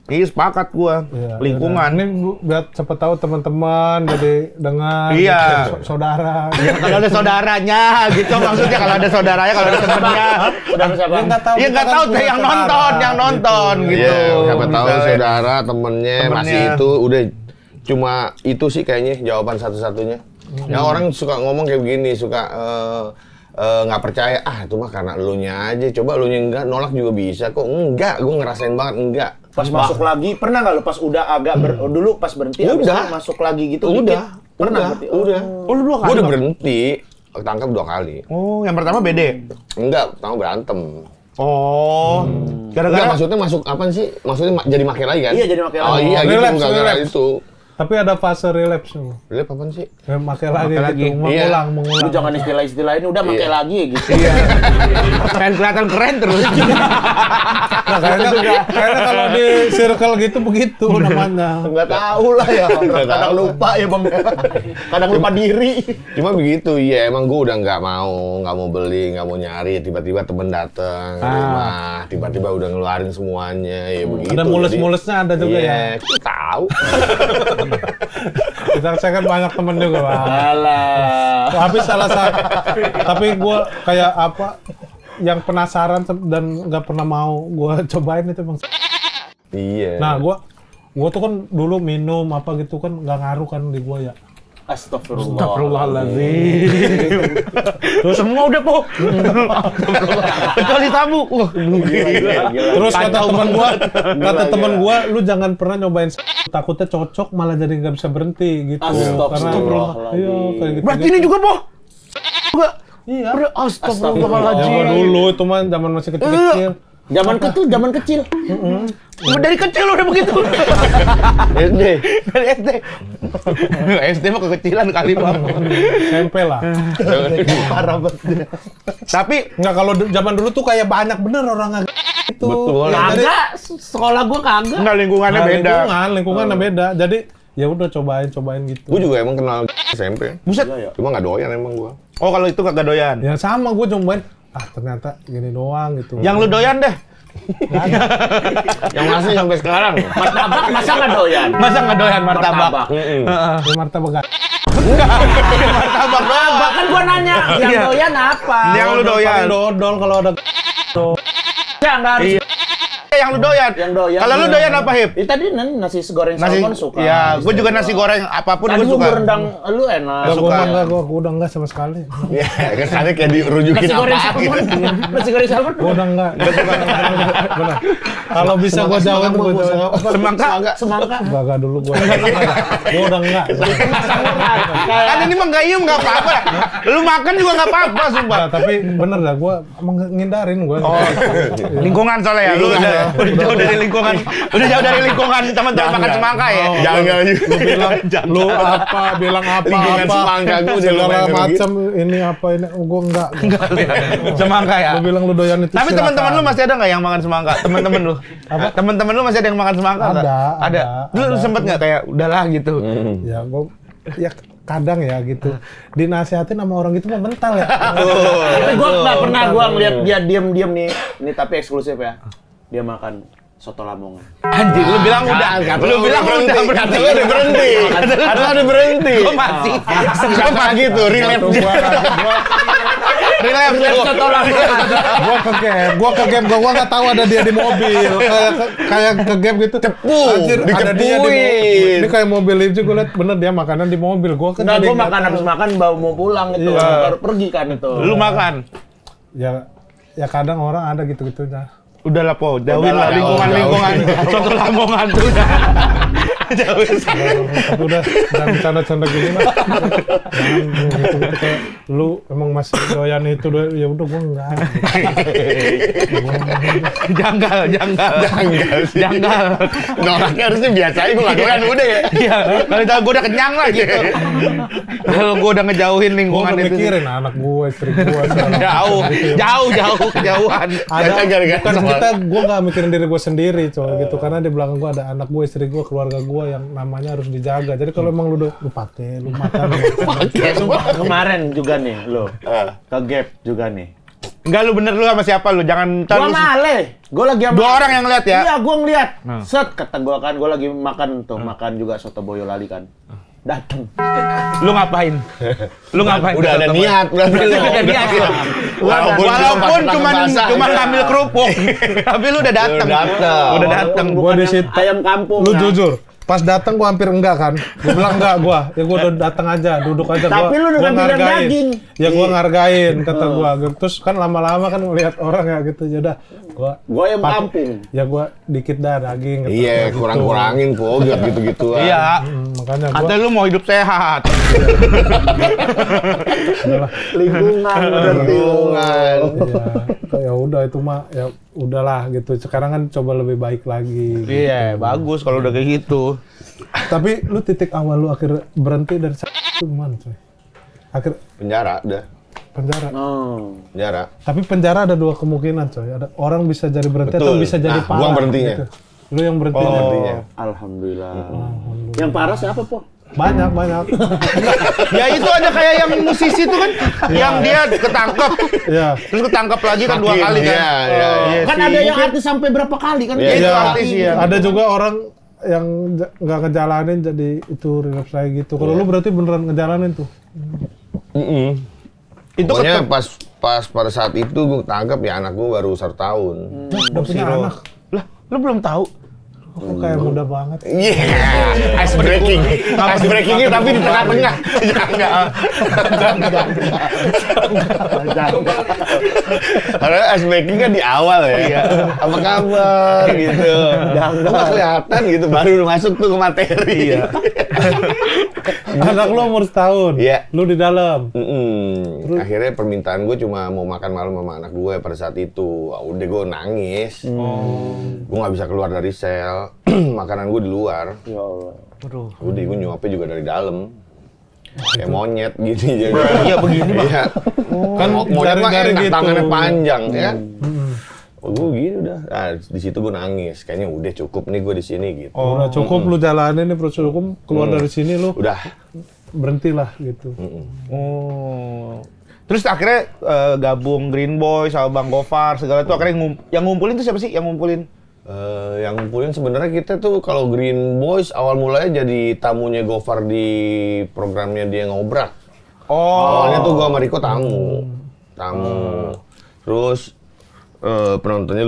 Iya sepakat gua. Lingkungan. Ini biar cepet tahu teman-teman jadi dengan Iya. saudara. Ya, kalau ada saudaranya gitu maksudnya kalau ada saudaranya, kalau ada temennya. Saudara siapa? Ya nggak tahu tuh yang nonton gitu. Iya, siapa tahu Misalnya. saudara, temennya masih itu udah cuma itu sih kayaknya jawaban satu-satunya. Ya orang suka ngomong kayak begini, suka nggak percaya, itu mah karena elunya aja. Coba elunya enggak, nolak juga bisa kok. Enggak, gue ngerasain banget enggak. Pas masuk lagi, pernah nggak lu pas udah agak dulu pas berhenti habis Udah. itu masuk lagi gitu Udah, dikit? Pernah udah, berarti? udah. Oh lu 2 kali. Gue udah Bang? berhenti, ketangkap 2 kali. Oh, yang pertama BD. Enggak, pertama berantem. Oh. Enggak, Gara-gara maksudnya masuk apa sih? Maksudnya jadi makai lagi kan? Iya, jadi makai Oh lagi. iya gitu, Relapse, gara-gara relapse. itu. Tapi ada fase relapse tuh. Relapse apaan sih? Pakai lagi Pakai lagi. gitu, Iya. mengulang. Lu jangan istilah-istilah ini udah makai lagi gitu. Iya. pengen kelihatan keren terus. Nah, kayaknya kalau di circle gitu begitu namanya. Enggak tahu lah ya. Kadang lupa ya, Bang. Kadang lupa diri. Cuma begitu, iya emang gue udah nggak mau beli, nggak mau nyari. Tiba-tiba temen dateng ke rumah, tiba-tiba udah ngeluarin semuanya, ya begitu. Ada mules-mulesnya ada juga ya. Iya, tahu. Saya kan banyak temen juga, Bang. Alah. Tapi tapi gue kayak apa yang penasaran dan nggak pernah mau gue cobain itu Bang. Iya. Nah, gue tuh kan dulu minum apa gitu kan nggak ngaruh kan di gue ya. Astagfirullahaladzim. Terus semua udah po. Kecuali tamu. Wah, Terus kata teman gua, lu jangan pernah nyobain takutnya cocok malah jadi nggak bisa berhenti gitu. Astagfirullahaladzim. Iya kayak gitu. berarti ini juga po. Juga. Iya. Astagfirullahaladzim. Zaman dulu itu mah zaman masih kecil-kecil. Zaman kecil. Dari kecil udah begitu. SD. Dari SD. SD mah kekecilan kali Bang. SMP lah. Parah banget. Tapi Nggak kalau zaman dulu tuh kayak banyak bener orang itu. Betul. Ya, jadi- Kagak, sekolah gua kagak. enggak lingkungannya Nah, beda. lingkungannya beda. Jadi ya udah cobain gitu. Gue juga emang kenal SMP. Buset. Cuma nggak doyan emang gue. Oh, kalau itu kagak doyan. Ya sama gue cobain. Ternyata gini doang gitu. Yang lu doyan deh. Yang masih sampai sekarang. Martabak masa nggak doyan? Masa nggak doyan martabak? Ya, martabak gak. Martabak doang. Bahkan gua nanya, yang Iya. doyan apa? Yang lu doyan. Paling dodol kalau ada. Ya, nggak harus. Iya. Yang lu doyan. Yang doyan. Kalau lu doyan apa, Hip? Tadi nasi goreng Nasi. salmon suka. Ya, gue juga nasi goreng apapun Tadi gue gua suka. rendang lu enak. Gue suka. udah enggak sama sekali. Ya, kesannya kayak dirujukin Nasi goreng apa salmon. gitu. Nasi goreng salmon. Gue udah enggak. Benar. Kalau bisa gue jawab gue jawab. Semangka. Semangka. Enggak dulu gue. Gue udah enggak. Kan ini mah gayung nggak apa-apa. Lu makan juga nggak apa-apa, sumpah. Nah, tapi bener dah gue menghindarin gue. Oh, lingkungan soalnya ya. Lu udah jauh dari lingkungan. Udah jauh dari lingkungan teman-teman makan semangka ya. Jangan Lu bilang apa Lingkungan semangka, gua udah segala lumayan macam ini apa ini gue enggak. Semangka ya. Lu bilang lu doyan itu. Tapi teman-teman lu masih ada nggak yang makan semangka? Teman-teman lu? Apa? Teman-teman lu masih ada yang makan semangka nggak? Ada. Lu sempet nggak kayak udahlah gitu? Ya gue ya kadang ya gitu dinasihatin sama orang gitu mah mental ya. Tapi gua nggak pernah gua ngeliat dia diem nih. Ini tapi eksklusif ya. Dia makan soto Lamongan. Anjir, lu bilang udah. Lu bilang udah berhenti. Lu udah berhenti. Atau udah berhenti. Gua masih. Sama gitu, relapse. Gua ke game, gua nggak tahu ada dia di mobil. Kayak ke game gitu. Anjir, ada dia di mobil. Ini kayak mobil itu gua liat bener dia makanan di mobil. Gua kan Nggak, gua makan habis makan mau pulang itu. Baru pergi kan itu. Lu makan? Ya kadang orang ada gitu-gitunya. Udah lah Po, jauhin lah lingkungan. Soto Lamongan tuh udah. Jauhin. Tapi udah bercanda-canda gini lah. Jangan gitu kayak lu emang masih doyan itu, ya udah gua enggak. Janggal. Nolaknya harusnya biasa aja, gua nggak doyan udah ya. Iya, kalau gua udah kenyang lah gitu. Kalau gua udah ngejauhin Gua lingkungan nggak itu. mikirin anak gua, istri gua. Jauh kejauhan. Gua nggak mikirin diri gua sendiri, coy, gitu. Karena di belakang gua ada anak gua, istri gua, keluarga gua yang namanya harus dijaga. Jadi kalau emang lu pakai, lu makan. Kemarin juga nih lo ke Gap juga nih. Enggak, lu bener, lu sama siapa lu? Jangan Gua male. Gua lagi sama Dua orang yang ngeliat ya? Iya, gua ngeliat. Set kata gua kan, gua lagi makan tuh, makan juga soto Boyolali kan. Dateng. Lu ngapain? Udah ada niat berarti lu. Walaupun cuma ngambil kerupuk, tapi lu udah dateng. Udah dateng. Gua di situ. Ayam kampung. Lu nah. jujur, pas datang gua hampir enggak kan. Gua bilang enggak gua. Ya gua udah datang aja, duduk aja. Tapi lu gua ngambil yang daging. Ya gua ngargain kata gua. Terus kan lama-lama kan melihat orang ya gitu. Ya udah gua ayam kampung. Ya gua dikit dah daging. Iya, kurang-kurangin Po, gitu-gituan. Iya. Makanya gua Kata lu mau hidup sehat. Lingkungan. Ya udah itu mah ya udahlah gitu. Sekarang kan coba lebih baik lagi. Iya, bagus kalau udah kayak gitu. Tapi lu titik awal lu akhir berhenti dari itu gimana, coy? Akhir Penjara udah. penjara. Penjara. Tapi penjara ada dua kemungkinan, coy. Ada orang bisa jadi berhenti atau Betul. bisa jadi Nah, parah. gua berhentinya. Gitu. Lu yang berhentinya. Berhentinya. Alhamdulillah. Yang parah siapa, Po? Banyak. Ya itu ada kayak yang musisi itu kan, yang dia ketangkep, Iya. terus ketangkep lagi kan 2 kali kan. Iya. Kan ada yang artis sampai berapa kali kan? Iya, Itu Iya. artis ya. Ada juga orang yang nggak ngejalanin jadi itu relapse lagi gitu. Kalau lu berarti beneran ngejalanin tuh. Itu Pokoknya pas pada saat itu gue tangkap ya anak gue baru 1 tahun. Udah punya anak. Lah, lu belum tahu? Kok kayak muda banget. Iya, ice breakingnya tapi di tengah-tengah. Karena ice breaking kan di awal ya. Iya. Apa kabar gitu. Nggak kelihatan gitu, baru masuk tuh ke materi. Iya. Anak lu umur setahun. Iya. Lu di dalam. Akhirnya permintaan gue cuma mau makan malam sama anak gue pada saat itu. Udah gue nangis. Gue nggak bisa keluar dari sel. Makanan gue di luar. Ya Allah. Udah gue nyuapnya juga dari dalam. Kayak monyet gini jadi. Iya begini, Bang. Iya. Kan monyet mah garing-garing enak, gitu. tangannya panjang ya kan. Gue gini udah. Nah, di situ gue nangis. Kayaknya udah cukup nih gue di sini gitu. Udah cukup lu jalanin nih proses hukum, keluar dari sini lu Udah. berhentilah gitu. Oh. Terus akhirnya gabung Green Boy sama Bang Gofar segala itu akhirnya yang ngumpulin tuh siapa sih yang ngumpulin? Yang ngumpulin sebenarnya kita tuh kalau Green Boys awal mulanya jadi tamunya Gofar di programnya dia ngobrak. Awalnya tuh gua sama Riko tamu. Terus penontonnya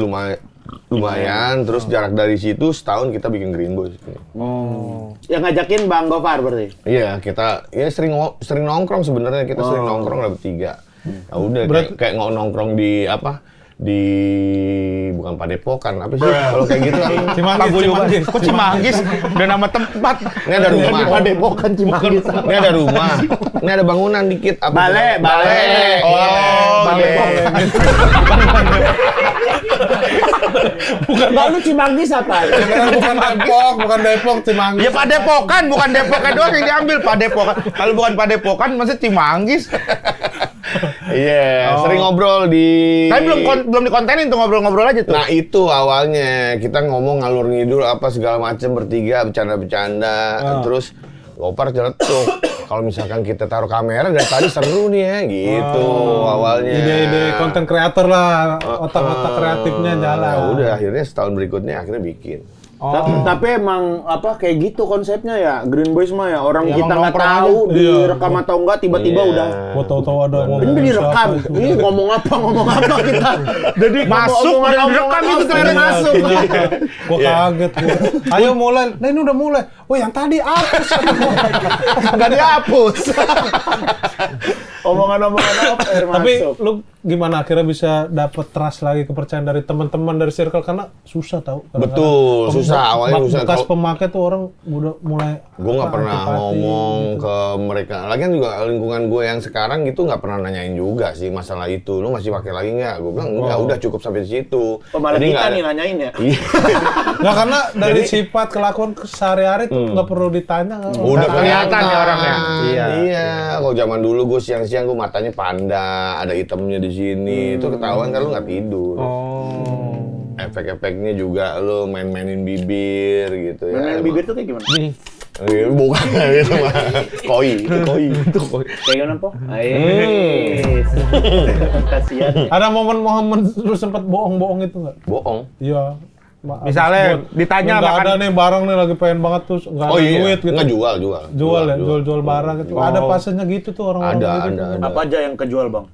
lumayan, terus jarak dari situ setahun kita bikin Green Boys. Yang ngajakin Bang Gofar berarti? Iya, kita ya sering nongkrong sebenarnya, kita sering nongkrong lah bertiga. Nah, udah kayak nongkrong di apa? Bukan Padepokan, apa sih? Kalau kayak gitu kan. Cimanggis. Kok Cimanggis? Udah nama tempat. Ini ada rumah. Padepokan Cimanggis. Ini ada rumah. Ini ada bangunan dikit. Apa Balai. Balai. Bukan lalu Cimanggis apa? Bukan Depok, Cimanggis. Ya Padepokan, bukan Depoknya doang yang diambil, Padepokan. Kalau bukan Padepokan, maksudnya Cimanggis. Iya, sering ngobrol di. Tapi belum dikontenin tuh, ngobrol-ngobrol aja tuh. Nah itu awalnya kita ngomong ngalur ngidul apa segala macem bertiga bercanda-bercanda. Terus Gopar celetuk. Kalau misalkan kita taruh kamera dari tadi seru nih ya gitu awalnya. Ide-ide konten kreator lah, otak-otak kreatifnya jalan. Nah, udah akhirnya setahun berikutnya akhirnya bikin. Tapi emang apa kayak gitu konsepnya ya Green Boys mah ya orang Ya, kita emang nggak nongkrong tahu aja. direkam atau enggak tiba-tiba udah Gua tahu-tahu ada ini direkam. Ini ngomong apa kita. Jadi Masuk, udah direkam itu ternyata masuk. Gua kaget gua. Ayo mulai. Nah ini udah mulai. Oh yang tadi hapus. Nggak dihapus. Omongan-omongan apa air Tapi masuk. lu gimana akhirnya bisa dapet trust lagi kepercayaan dari teman-teman dari circle karena susah tahu. Betul, susah. Awalnya susah. Bekas pemakai tuh orang udah mulai. Gue nggak pernah antipati ngomong gitu. ke mereka. Lagian juga lingkungan gue yang sekarang gitu nggak pernah nanyain juga sih masalah itu. Lu masih pakai lagi nggak? Gue bilang enggak, udah cukup sampai di situ. Malah Jadi kita nggak ada- nih nanyain ya. Iya. Nggak karena dari sifat kelakuan sehari-hari tuh nggak perlu ditanya. Udah kelihatan ya orangnya. Iya. Iya. Kalau zaman dulu gue siang-siang gue matanya panda, ada hitamnya di sini. Itu ketahuan kan lu nggak tidur. Efek-efeknya juga lu main-mainin bibir gitu ya. Main bibir tuh kayak gimana? Bukan gitu mah. Koi, itu koi. Itu koi. Kayak gimana po? Kasihan. Ada momen-momen lu sempet bohong-bohong itu nggak? Bohong. Iya. Misalnya ditanya nggak makan- ada nih barang nih lagi pengen banget tuh nggak ada duit gitu. Nggak jual. Jual ya, jual barang gitu. Ada fasenya gitu tuh orang-orang Ada, gitu. ada. Apa aja yang kejual bang?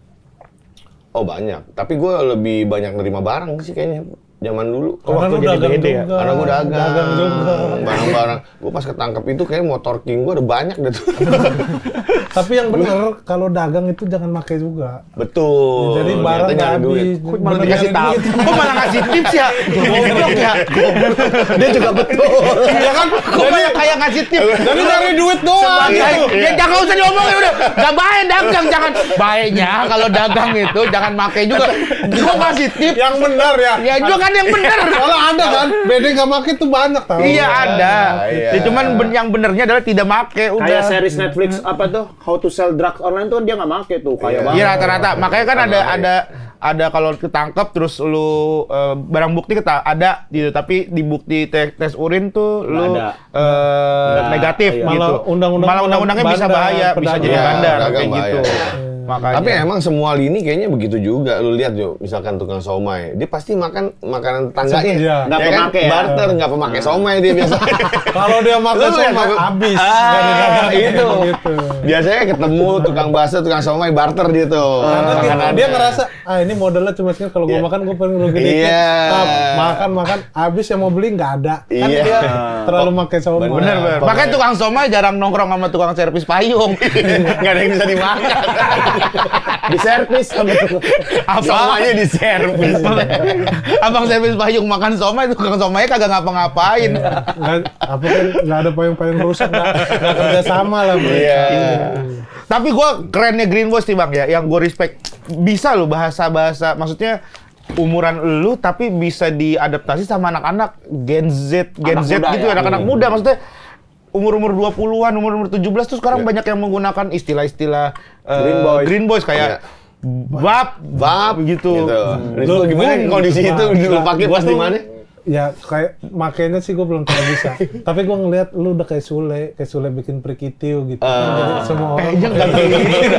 Oh banyak. Tapi gue lebih banyak nerima barang sih kayaknya. Zaman dulu. Karena lu dagang beda ya? juga. Karena gue dagang juga. Barang-barang. Gue pas ketangkep itu kayak motor King gue ada banyak deh tuh. Tapi yang bener kalau dagang itu jangan pakai juga. Betul. Jadi barang Niatnya nggak nyari duit. habis. Malah Bener dikasih nyari tahu. duit. Kok malah ngasih tips ya? Goblok ya. Dia juga betul. Iya kan? Kok malah kayak ngasih tips? Jadi nyari duit doang. Ya jangan usah diomongin udah. Gak baik dagang, jangan. Baiknya kalau dagang itu jangan pakai juga. Gua kasih tips. Yang benar ya. Ya juga kan yang bener. Kalau ada kan, beda nggak pakai tuh banyak tau. Iya ada. Iya. Ya, cuman yang benernya adalah tidak make udah. Kayak series Netflix apa tuh? How to Sell Drugs Online tuh dia nggak make tuh kayak banget. Iya rata-rata. Makanya kan ada kalau ketangkep terus lu barang bukti ada gitu, tapi di bukti tes urin tuh Nggak lu ada. negatif Iya. gitu. Malah undang-undangnya bisa bandar, bahaya, bisa jadi pedagang. bandar Pedagang kayak gitu. bahaya. Makanya. Tapi emang semua lini kayaknya begitu juga. Lu lihat Jo, misalkan tukang somai, dia pasti makan makanan tetangganya. Iya. Nggak Ya kan? pemakai ya? Barter, nggak pemakai somai dia biasa. Kalau dia makan Lu lihat, somai Bang? habis. Itu. Gitu. Biasanya ketemu tukang bakso, tukang somai barter dia tuh. Karena dia ngerasa, ini modalnya cuma segini. Kalau gue makan gue pengen rugi dikit. Iya. Makan, habis yang mau beli nggak ada. Kan Iya. dia terlalu pakai somai. Bener. Makanya tukang somai jarang nongkrong sama tukang servis payung. Nggak ada yang bisa dimakan. Di servis sama tuh. Somainya di servis. Abang servis payung makan somai, tukang somai kagak ngapa-ngapain. Apa kan nggak ada payung-payung rusak, nggak kerja sama lah mereka. Iya. Tapi gue kerennya Green Boys nih bang ya, yang gue respect. Bisa lo bahasa-bahasa, maksudnya umuran lu tapi bisa diadaptasi sama anak-anak Gen Z muda gitu, ya? anak-anak muda. Maksudnya umur-umur 20-an, umur-umur 17 tuh sekarang banyak yang menggunakan istilah-istilah Green Boys kayak bab gitu. Lu gimana kondisi itu lu pakai pas di mana? Ya kayak makainya sih gue belum terlalu bisa. Tapi gue ngeliat lu udah kayak Sule bikin Prikitiu gitu. Jadi semua orang Kayaknya nggak gitu.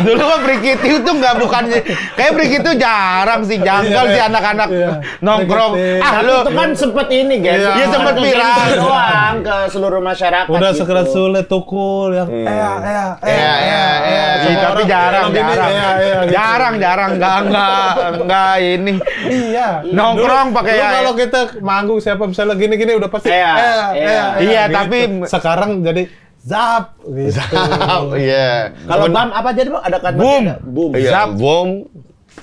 Dulu mah Prikitiu tuh nggak bukannya, kayak Prikitiu jarang sih, janggal sih anak-anak nongkrong. Tapi Lu itu kan sempet ini kan? Iya, sempet viral doang ke seluruh masyarakat. udah gitu. sekeras Sule tukul yang Iya. tapi jarang, nggak ini. Iya. Nongkrong pakai Dulu ya. kalau kita manggung siapa misalnya gini udah pasti Iya, gitu. tapi sekarang jadi zap gitu. Iya. Kalau bam apa aja bang? Ada kata Boom. Boom. Iya,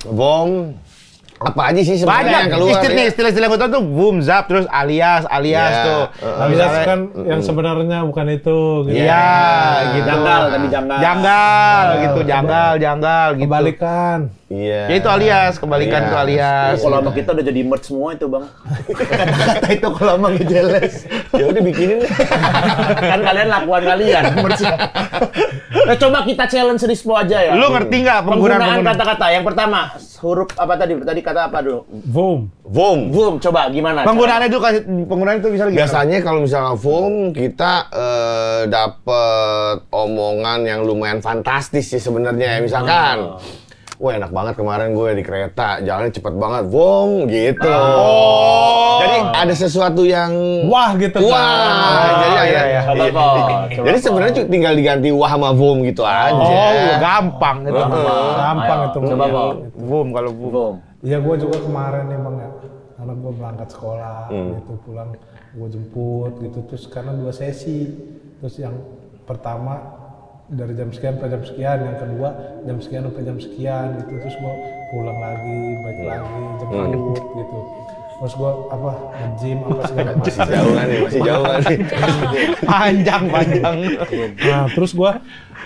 bom. Apa aja sih sebenarnya yang Banyak keluar? istilah-istilah gue tuh boom zap terus alias Iya. tuh. Alias kan yang sebenarnya bukan itu gitu. Iya, gitu. Janggal tadi janggal. Janggal gitu, janggal gitu. Kebalikan. Iya. Ya itu alias, kebalikan Iya. itu alias. Kalau sama kita udah jadi merch semua itu bang. Kata-kata itu kalau sama ngejeles. Ya udah bikinin deh. Kan kalian lakuan kalian merch. Nah, coba kita challenge Rispo aja ya. Lu ngerti nggak penggunaan kata-kata? Yang pertama huruf apa tadi? Tadi kata apa dulu? Boom. Boom. Coba gimana? Penggunaannya itu penggunaan itu misalnya gimana? Biasanya kalau misalnya foam kita dapet omongan yang lumayan fantastis sih sebenarnya. Misalkan wah enak banget kemarin gue di kereta, jalannya cepet banget, Wong gitu. Jadi ada sesuatu yang wah gitu kan. Wah, jadi jadi sebenarnya tinggal diganti wah sama Wom gitu aja. Oh, gampang itu. Gampang itu. Coba Bang. Boom kalau boom. Iya, gue juga kemarin nih Bang ya. Karena gue berangkat sekolah, gitu pulang gue jemput gitu, terus karena 2 sesi. Terus yang pertama dari jam sekian sampai jam sekian, yang kedua jam sekian sampai jam sekian gitu, terus gue pulang lagi, balik lagi, jemput gitu. Terus gue nge-gym apa segala macam. Masih jauh nih. Panjang. Nah, terus gue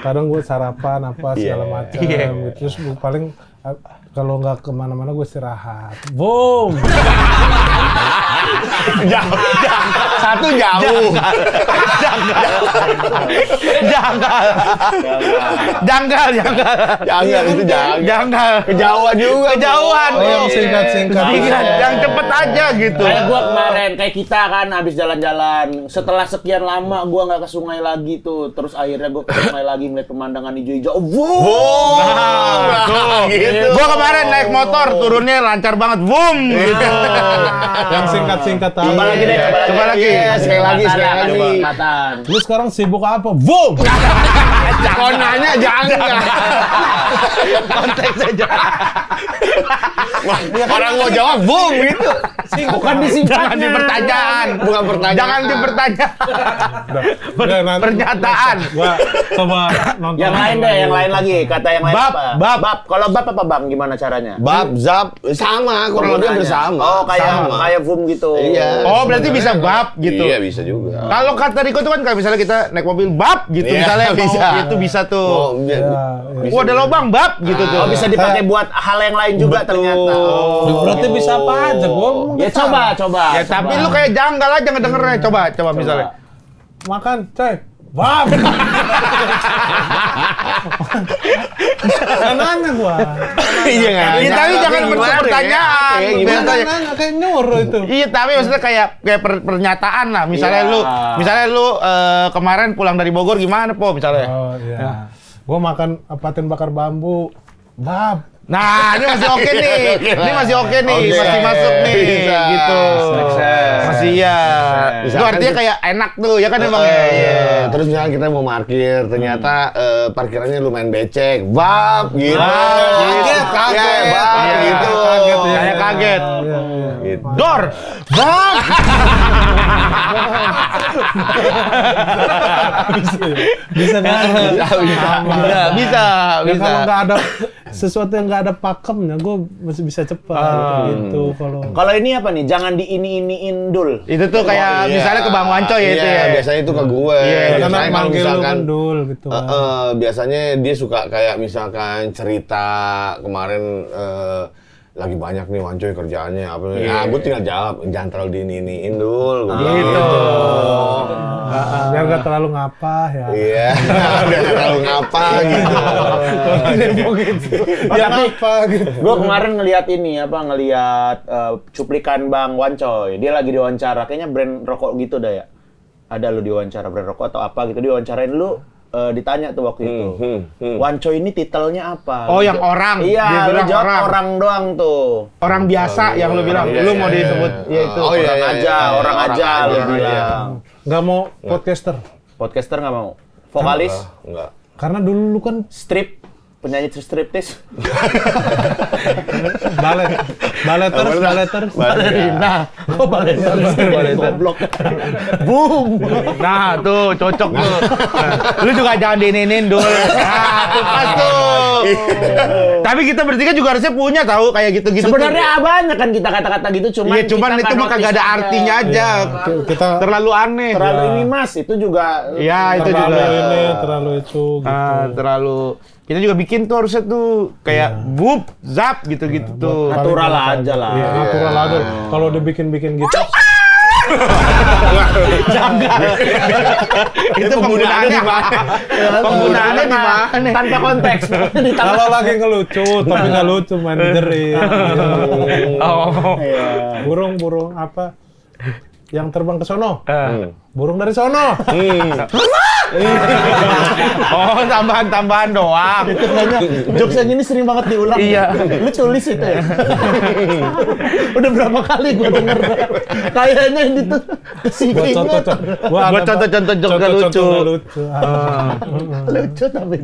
kadang gue sarapan apa segala macam gitu. Terus gue paling kalau nggak kemana-mana gue istirahat. Boom. Satu jauh. Janggal itu janggal. Kejauhan juga. Kejauhan. Yang singkat-singkat. Yang cepet aja gitu. Kayak gua kemarin, kayak kita kan habis jalan-jalan. Setelah sekian lama gua nggak ke sungai lagi tuh. Terus akhirnya gua ke sungai lagi melihat pemandangan hijau-hijau. Gitu. Gua kemarin naik motor, turunnya lancar banget. Boom gitu. Yang singkat-singkat aja. Coba lagi. Sekali lagi. Lu sekarang sibuk apa? Boom. Kau nanya jangan. Konteks aja. Orang mau jawab boom gitu. Bukan Jangan di pertanyaan. Bukan pertanyaan. Jangan di pertanyaan. Pernyataan. Gua coba nonton. Yang lain deh, yang lain lagi. Kata yang lain Bab, apa? bab. Kalau bab apa Bang? Gimana caranya? Bab, zap, sama, kurang lebih bersama. Oh, Sama. kayak boom gitu. Iya. Oh, berarti bisa bab gitu. Iya, bisa juga. Kalau kata Riko tuh kan kalau misalnya kita naik mobil bab gitu, Iya, misalnya bisa. mau itu bisa tuh. Oh, Wah, ada lobang bab gitu tuh. Oh, bisa dipakai buat hal yang lain juga ternyata. Berarti bisa apa aja? Gua Ya coba. Ya tapi lu kayak janggal aja ngedengernya. Coba misalnya. makan, cek. Bam. Nanya gua. Iya nggak? Iya, tapi jangan bentuk pertanyaan. Nanya kayak nyuruh itu. Iya, tapi maksudnya kayak pernyataan lah. Misalnya lu kemarin pulang dari Bogor gimana, Po? Misalnya. Oh iya. Gua makan patin bakar bambu. Bab. Nah, ini masih oke nih. Ini masih oke nih, Oke. masih masuk nih, Bisa. gitu. Masih ya. Bisa. Itu artinya kayak enak tuh, ya kan emang. Terus misalnya kita mau parkir, ternyata parkirannya lumayan becek. Bab gitu. Kaget. Bab Iya, gitu. kaget ya. Kayak kaget. Gitu. Dor, bab. Bisa kan? Bisa. Ya, kalau nggak ada sesuatu yang nggak ada pakemnya, gue masih bisa cepat gitu. Kalau ini apa nih? Jangan diini-iniin dul. Itu tuh kayak misalnya ke Bang Wanco ya itu ya. Biasanya itu ke gue. Iya, karena Biasanya kalau manggil lu misalkan mendul gitu kan. biasanya dia suka kayak misalkan cerita kemarin lagi banyak nih Wancoy kerjaannya apa. Nah, gue tinggal jawab, jangan terlalu diiniin dulu. Gitu. Biar nggak terlalu ngapa ya. Iya, biar nggak terlalu ngapa gitu. Ya ngapa gitu. Gue kemarin ngeliat cuplikan Bang Wancoy. Dia lagi diwawancara, kayaknya brand rokok gitu dah ya. Ada lu diwawancara brand rokok atau apa gitu, diwawancarain lu. Ditanya tuh waktu itu, Wancoy ini titelnya apa? Oh, yang orang. Dia Iya, lu bilang jawab orang doang tuh. Orang biasa yang lu bilang. Lu mau disebut ya itu. Orang aja lu bilang. Nggak mau podcaster. Podcaster nggak mau. Vokalis? Enggak. Karena dulu lu kan Strip? Penyanyi striptis? baleters. Nah, kok baleters? Goblok. Boom. Nah, tuh cocok tuh. Nah, lu juga jangan diinin dulu. Nah, tuh pas tuh. Tapi kita bertiga juga harusnya punya tahu kayak gitu-gitu. Sebenarnya banyak kan kita kata-kata gitu, cuman cuman itu mah kagak ada artinya aja. Kita Terlalu aneh. terlalu ini Mas, itu juga. Iya, itu juga. terlalu itu gitu. Terlalu. Kita juga bikin tuh harusnya tuh kayak bup, zap gitu-gitu tuh. Natural aja lah. Iya, natural aja. Kalau dibikin-bikin gitu. Itu penggunaannya di mana? Penggunaannya di mana? Tanpa konteks. Kalau lagi ngelucu, tapi nggak lucu main jerit. Oh. Burung apa? yang terbang ke sono. Burung dari sono. Oh, tambahan-tambahan doang. Itu kayaknya jokes yang ini sering banget diulang. Iya. Lu tulis itu ya? Udah berapa kali gue denger. Kayaknya ini tuh Buat contoh. Buat contoh-contoh jokes gak lucu. lucu tapi.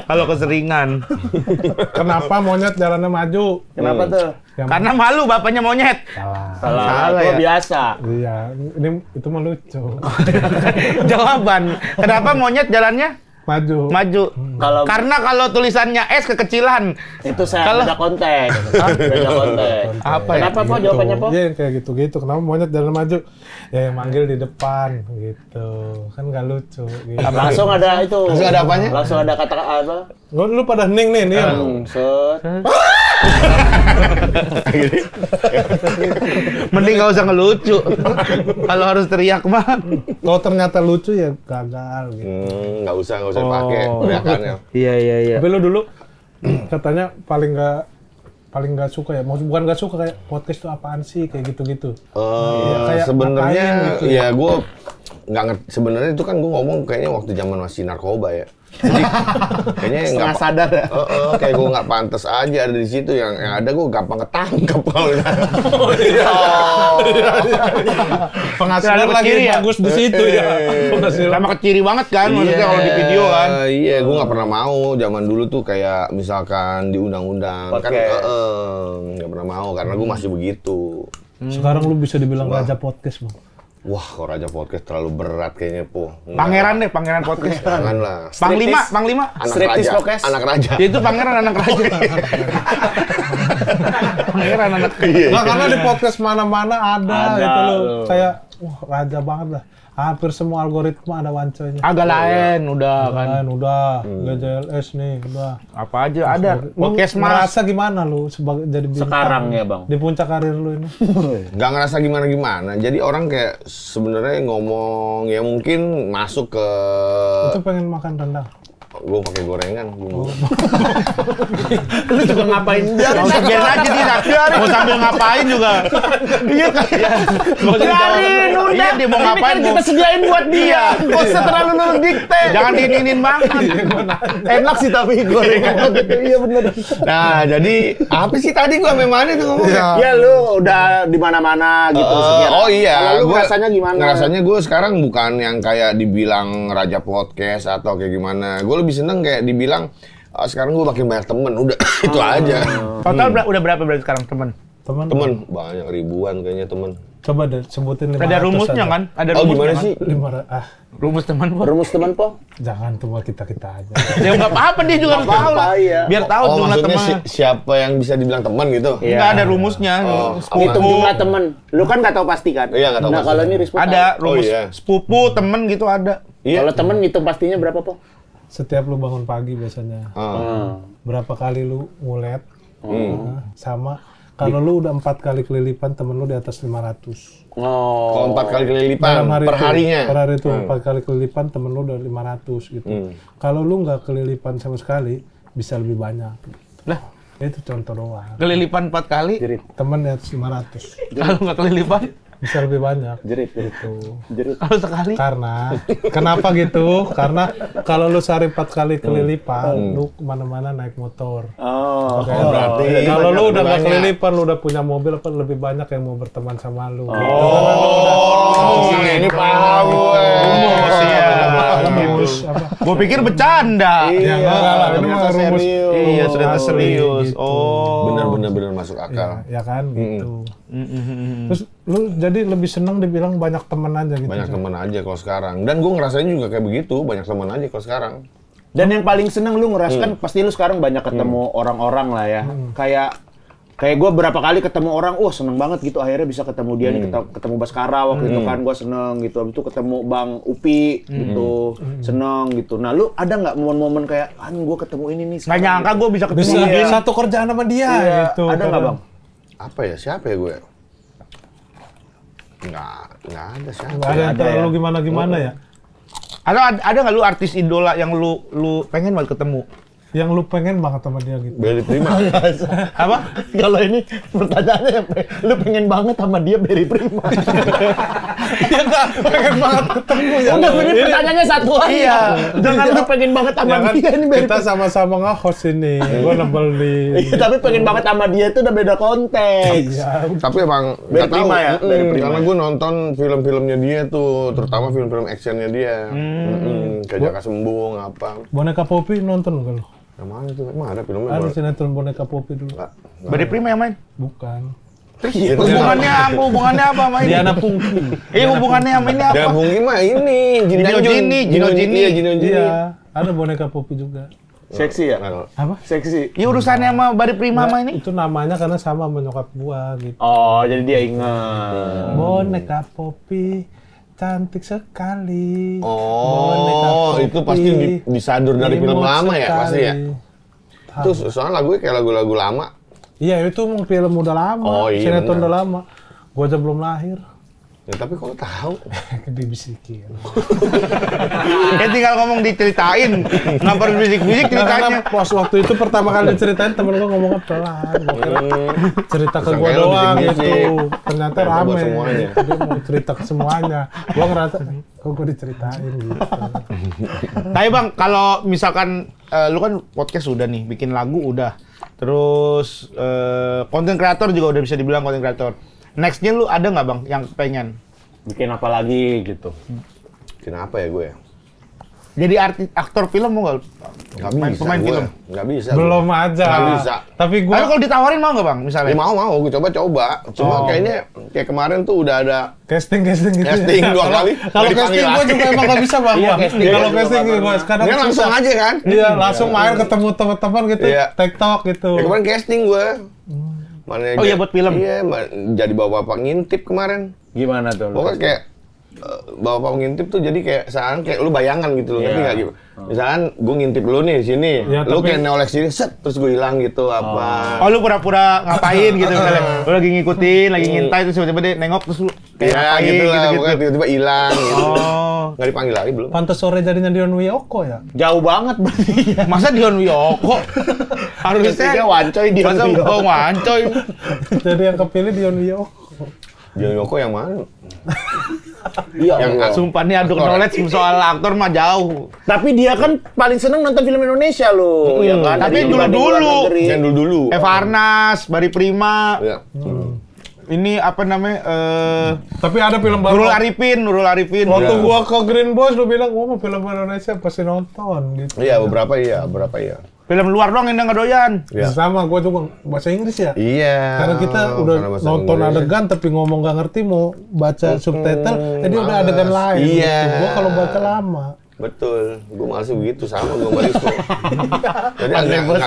Kalau keseringan. Kenapa monyet jalannya maju? Kenapa tuh? Karena malu bapaknya monyet. Salah ya. ya? Biasa. Iya, itu mah lucu. Jawaban. Kenapa monyet jalannya Maju. Karena kalau tulisannya S kekecilan. Itu saya beda konteks. Beda konteks. Apa ya? Kenapa Po jawabannya Po? Iya, kayak gitu-gitu. Kenapa monyet jalan maju? Ya yang manggil di depan gitu. Kan nggak lucu. Gitu. Langsung ada itu. Langsung ada apanya? Langsung ada kata apa? Lu pada hening nih nih. Set. Mending nggak usah ngelucu. Kalau harus teriak mah. Kalau ternyata lucu ya gagal gitu. Nggak usah dipakai teriakannya. Iya. Tapi lu dulu katanya paling nggak suka ya, bukan nggak suka kayak podcast itu apaan sih kayak gitu-gitu. Kayak Sebenarnya ngapain gitu ya gue nggak ngerti. Sebenarnya itu kan gue ngomong kayaknya waktu zaman masih narkoba ya. Jadi kayaknya nggak sadar ya. kayak gue nggak pantas aja ada di situ. Yang ada gue gampang ketangkep kalau. Penghasilan lagi kecil ya? bagus di situ ya. Penghasilan. Sama keciri banget kan, maksudnya kalau di video kan. Iya, gue nggak pernah mau. Zaman dulu tuh kayak misalkan di undang-undang kan, nggak pernah mau karena gue masih begitu. Sekarang lu bisa dibilang raja podcast, Bang. Wah, kok Raja Podcast terlalu berat kayaknya, Po. Pangeran deh, pangeran podcast. Janganlah. Panglima. Anak Striptease raja, podcast. anak raja. Itu pangeran anak raja. Pangeran anak raja. Nah, karena di podcast mana-mana ada gitu loh. Kayak wah raja banget lah. Hampir semua algoritma ada wanconya. Agak lain udah kan. Kan udah GJLS nih, udah. Apa aja ada. Lu Podcast mas. merasa gimana lu sebagai jadi bintang Sekarang ya, Bang. di puncak karir lu ini? Nggak ngerasa gimana-gimana. Jadi orang kayak sebenarnya ngomong ya mungkin masuk ke Itu pengen makan rendang. gue pakai gorengan. Lu juga ngapain? Biarin aja dia. Mau sambil ngapain juga. Iya kan. Biarin udah. Iya dia mau ngapain Kita sediain buat dia. Gak usah terlalu lu dikte. Jangan diinin banget. Enak sih tapi gorengan gitu. Iya bener. Nah, jadi apa sih tadi gue sampai mana tuh ngomongnya? Ya lu udah di mana-mana gitu. Oh iya, Kalau lu gua rasanya gimana? Ngerasanya gue sekarang bukan yang kayak dibilang raja podcast atau kayak gimana. Gue lebih seneng kayak dibilang sekarang gue makin banyak temen, udah itu aja. Total udah berapa berarti sekarang teman? Temen banyak ribuan kayaknya temen. Coba deh sebutin 500 Ada rumusnya aja. kan? Ada Oh rumusnya gimana kan? sih? 500. Rumus teman po. Rumus teman Po? Jangan tuh buat kita aja. Ya nggak apa-apa dia juga harus tahu lah. Iya. Biar tahu Oh jumlah maksudnya teman. siapa yang bisa dibilang teman gitu? Iya. Nggak ada rumusnya. Hitung jumlah temen. Lu kan nggak tahu pasti kan? Iya, nggak tahu Nah pasti. kalau ini Rispo Ada tahu. rumus Oh, iya. sepupu temen gitu ada. Iya. Kalau temen hitung pastinya berapa Po? Setiap lu bangun pagi biasanya. Berapa kali lu ngulet. Sama kalau lu udah 4 kali kelilipan temen lu di atas 500. Kalau 4 kali kelilipan Dalam hari per itu, harinya. Per hari itu 4 kali kelilipan temen lu udah 500 gitu. Kalau lu nggak kelilipan sama sekali bisa lebih banyak. Lah, Itu contoh doang. kelilipan 4 kali. Temen di atas 500 Kalau nggak kelilipan, bisa lebih banyak. Jerit. Gitu. kalau sekali. Karena kenapa gitu? Karena kalau lu sehari 4 kali kelilipan, lu kemana-mana naik motor. Berarti Kalau lu udah nggak banyak. kelilipan, lu udah punya mobil, apa lebih banyak yang mau berteman sama lu. Ini paham gue. Rumus apa? Gue pikir bercanda. Ya enggak lah, ini mah rumus. Iya, ternyata Asli, serius. gitu. Oh. Bener masuk akal. Ya kan gitu. Terus lu jadi lebih seneng dibilang banyak temen aja gitu. Banyak teman aja kalau sekarang. Dan gue ngerasain juga kayak begitu, banyak teman aja kalau sekarang. Dan yang paling seneng lu ngerasakan pasti lu sekarang banyak ketemu orang-orang lah ya. Kayak gue berapa kali ketemu orang, seneng banget gitu. Akhirnya bisa ketemu dia nih, ketemu Baskara waktu itu kan gue seneng gitu. Habis itu ketemu Bang Upi gitu, seneng gitu. Nah lu ada nggak momen-momen kayak, gue ketemu ini nih. Nggak nyangka gue bisa ketemu Bisa dia. satu kerjaan sama dia gitu. Ada nggak Bang? Apa ya? Siapa ya gue? Nggak ada siapa. Nggak ada antara lu gimana-gimana ya. Ada nggak lu artis idola yang lu pengen banget ketemu? Yang lu pengen banget sama dia gitu. Beri Prima. Apa? Kalau ini pertanyaannya, lu pengen banget sama dia Berry Prima. Iya enggak, pengen banget ketemu ya. Udah, ini pertanyaannya satu aja. Iya. Jangan lu pengen banget sama Ya kan, dia ini Berry kita sama-sama nge-host ini. Gua nebelin. Iya, tapi pengen banget sama dia itu udah beda konteks. Ya, Tapi emang Berry nggak tahu, Prima ya? Berry Prima. karena gue nonton film-filmnya dia tuh, terutama film-film actionnya dia. Kayak Jaka Sembung apa. Boneka Poppy nonton enggak lu? Yang mana tuh? Emang ada filmnya? Ada sinetron Boneka Poppy dulu. Nggak. Berry Prima yang main. Bukan. Itu Hubungannya apa sama ini? Diana Pungki. Hubungannya sama ini apa? Dia mungkin mah ini Jin Gino dan Jun. Jini, Gino Jini. Iya, Gino Jini. Iya, ada Boneka Poppy juga. Seksi ya? Apa? Seksi. Iya urusannya sama Berry Prima sama Nah, ini. itu namanya karena sama sama nyokap gua gitu. Oh, jadi dia ingat. Boneka Poppy cantik sekali. Boneka Oh, Poppy, itu pasti disadur dari film imut lama ya, pasti ya? sekali. Itu soalnya lagunya kayak lagu-lagu lama. Iya, itu emang film udah lama. Oh, iya, Sinetron benar. udah lama. Gua aja belum lahir. Ya, tapi kok lu tahu? Dibisikin. Tinggal ngomong diceritain. Nggak perlu bisik-bisik Nah, karena ceritanya. pas waktu itu pertama kali diceritain temen gua ngomongnya pelan. Gua kira cerita ke Sangka gua lu doang bisik-bisik. gitu. Ternyata Ternyata buat rame. semuanya. Dia mau cerita ke semuanya. Gua ngerasa kok gua diceritain gitu. Tapi Bang, kalau misalkan lu kan podcast udah nih, bikin lagu udah. Terus konten kreator juga udah bisa dibilang konten kreator. Nextnya lu ada nggak Bang yang pengen? Bikin apa lagi gitu. Kenapa ya gue? Jadi aktor film mau nggak? Nggak Main bisa pemain gue. film. Nggak bisa. Belum gue. aja. Nggak bisa. Tapi Tapi gua kalau ditawarin mau nggak Bang misalnya? Ya mau, gue coba-coba. Cuma kayaknya kayak kemarin tuh udah ada casting gitu. casting ya. 2 kali. Kalau nggak casting dipanggil gua lagi. juga emang gak bisa Bang. Iya, Bang. casting Kalau gua casting juga gua pernah. sekarang Dia langsung aja kan? Iya, langsung main ketemu teman-teman gitu, Iya. TikTok gitu. Ya kemarin casting gue. Mana Oh iya, buat film? Iya, jadi bapak ngintip kemarin. Gimana tuh? lu? Pokoknya kayak bapak ngintip tuh jadi kayak sekarang kayak lu bayangan gitu loh, ngerti nggak gitu? Misalkan gue ngintip lu nih di sini, Ya, lu tapi- kayak nolek sini, set, terus gue hilang gitu apa? Oh lu pura-pura ngapain gitu misalnya. Lu lagi ngikutin, lagi ngintai terus tiba-tiba dia nengok terus lu kayak Ya ngapain gitu lah, gitu-gitu. pokoknya tiba-tiba hilang gitu. Oh. Nggak dipanggil lagi belum? Pantes sore jadinya Dion Wiyoko ya. Jauh banget berarti. Masa Dion Wiyoko? Harusnya Castingnya Wancoy Dion Masa Wiyoko. oh Wancoy. Jadi yang kepilih Dion Wiyoko. Dion Yoko yang mana? Iya. Yang Allah. Sumpah nih aduk Aktor. knowledge soal aktor mah jauh. Tapi dia kan paling seneng nonton film Indonesia loh, ya kan? Tapi Dari dibanding dulu-dulu. luar negeri. Yang dulu. Eva Arnas, Berry Prima, Ya. ini apa namanya? Tapi ada film baru. Nurul Arifin. Waktu Ya. gua ke Green Boys lu bilang gua mau film Indonesia pasti nonton gitu. Iya, beberapa iya. Film luar doang yang nggak doyan. Iya. Sama gua juga bahasa Inggris ya. Iya. Karena kita udah Karena bahasa nonton Inggris. adegan tapi ngomong gak ngerti mau baca subtitle, jadi udah males. adegan lain. Iya. Gitu. Gua kalau baca lama. Betul, gue malas begitu sama gue Marisco. Jadi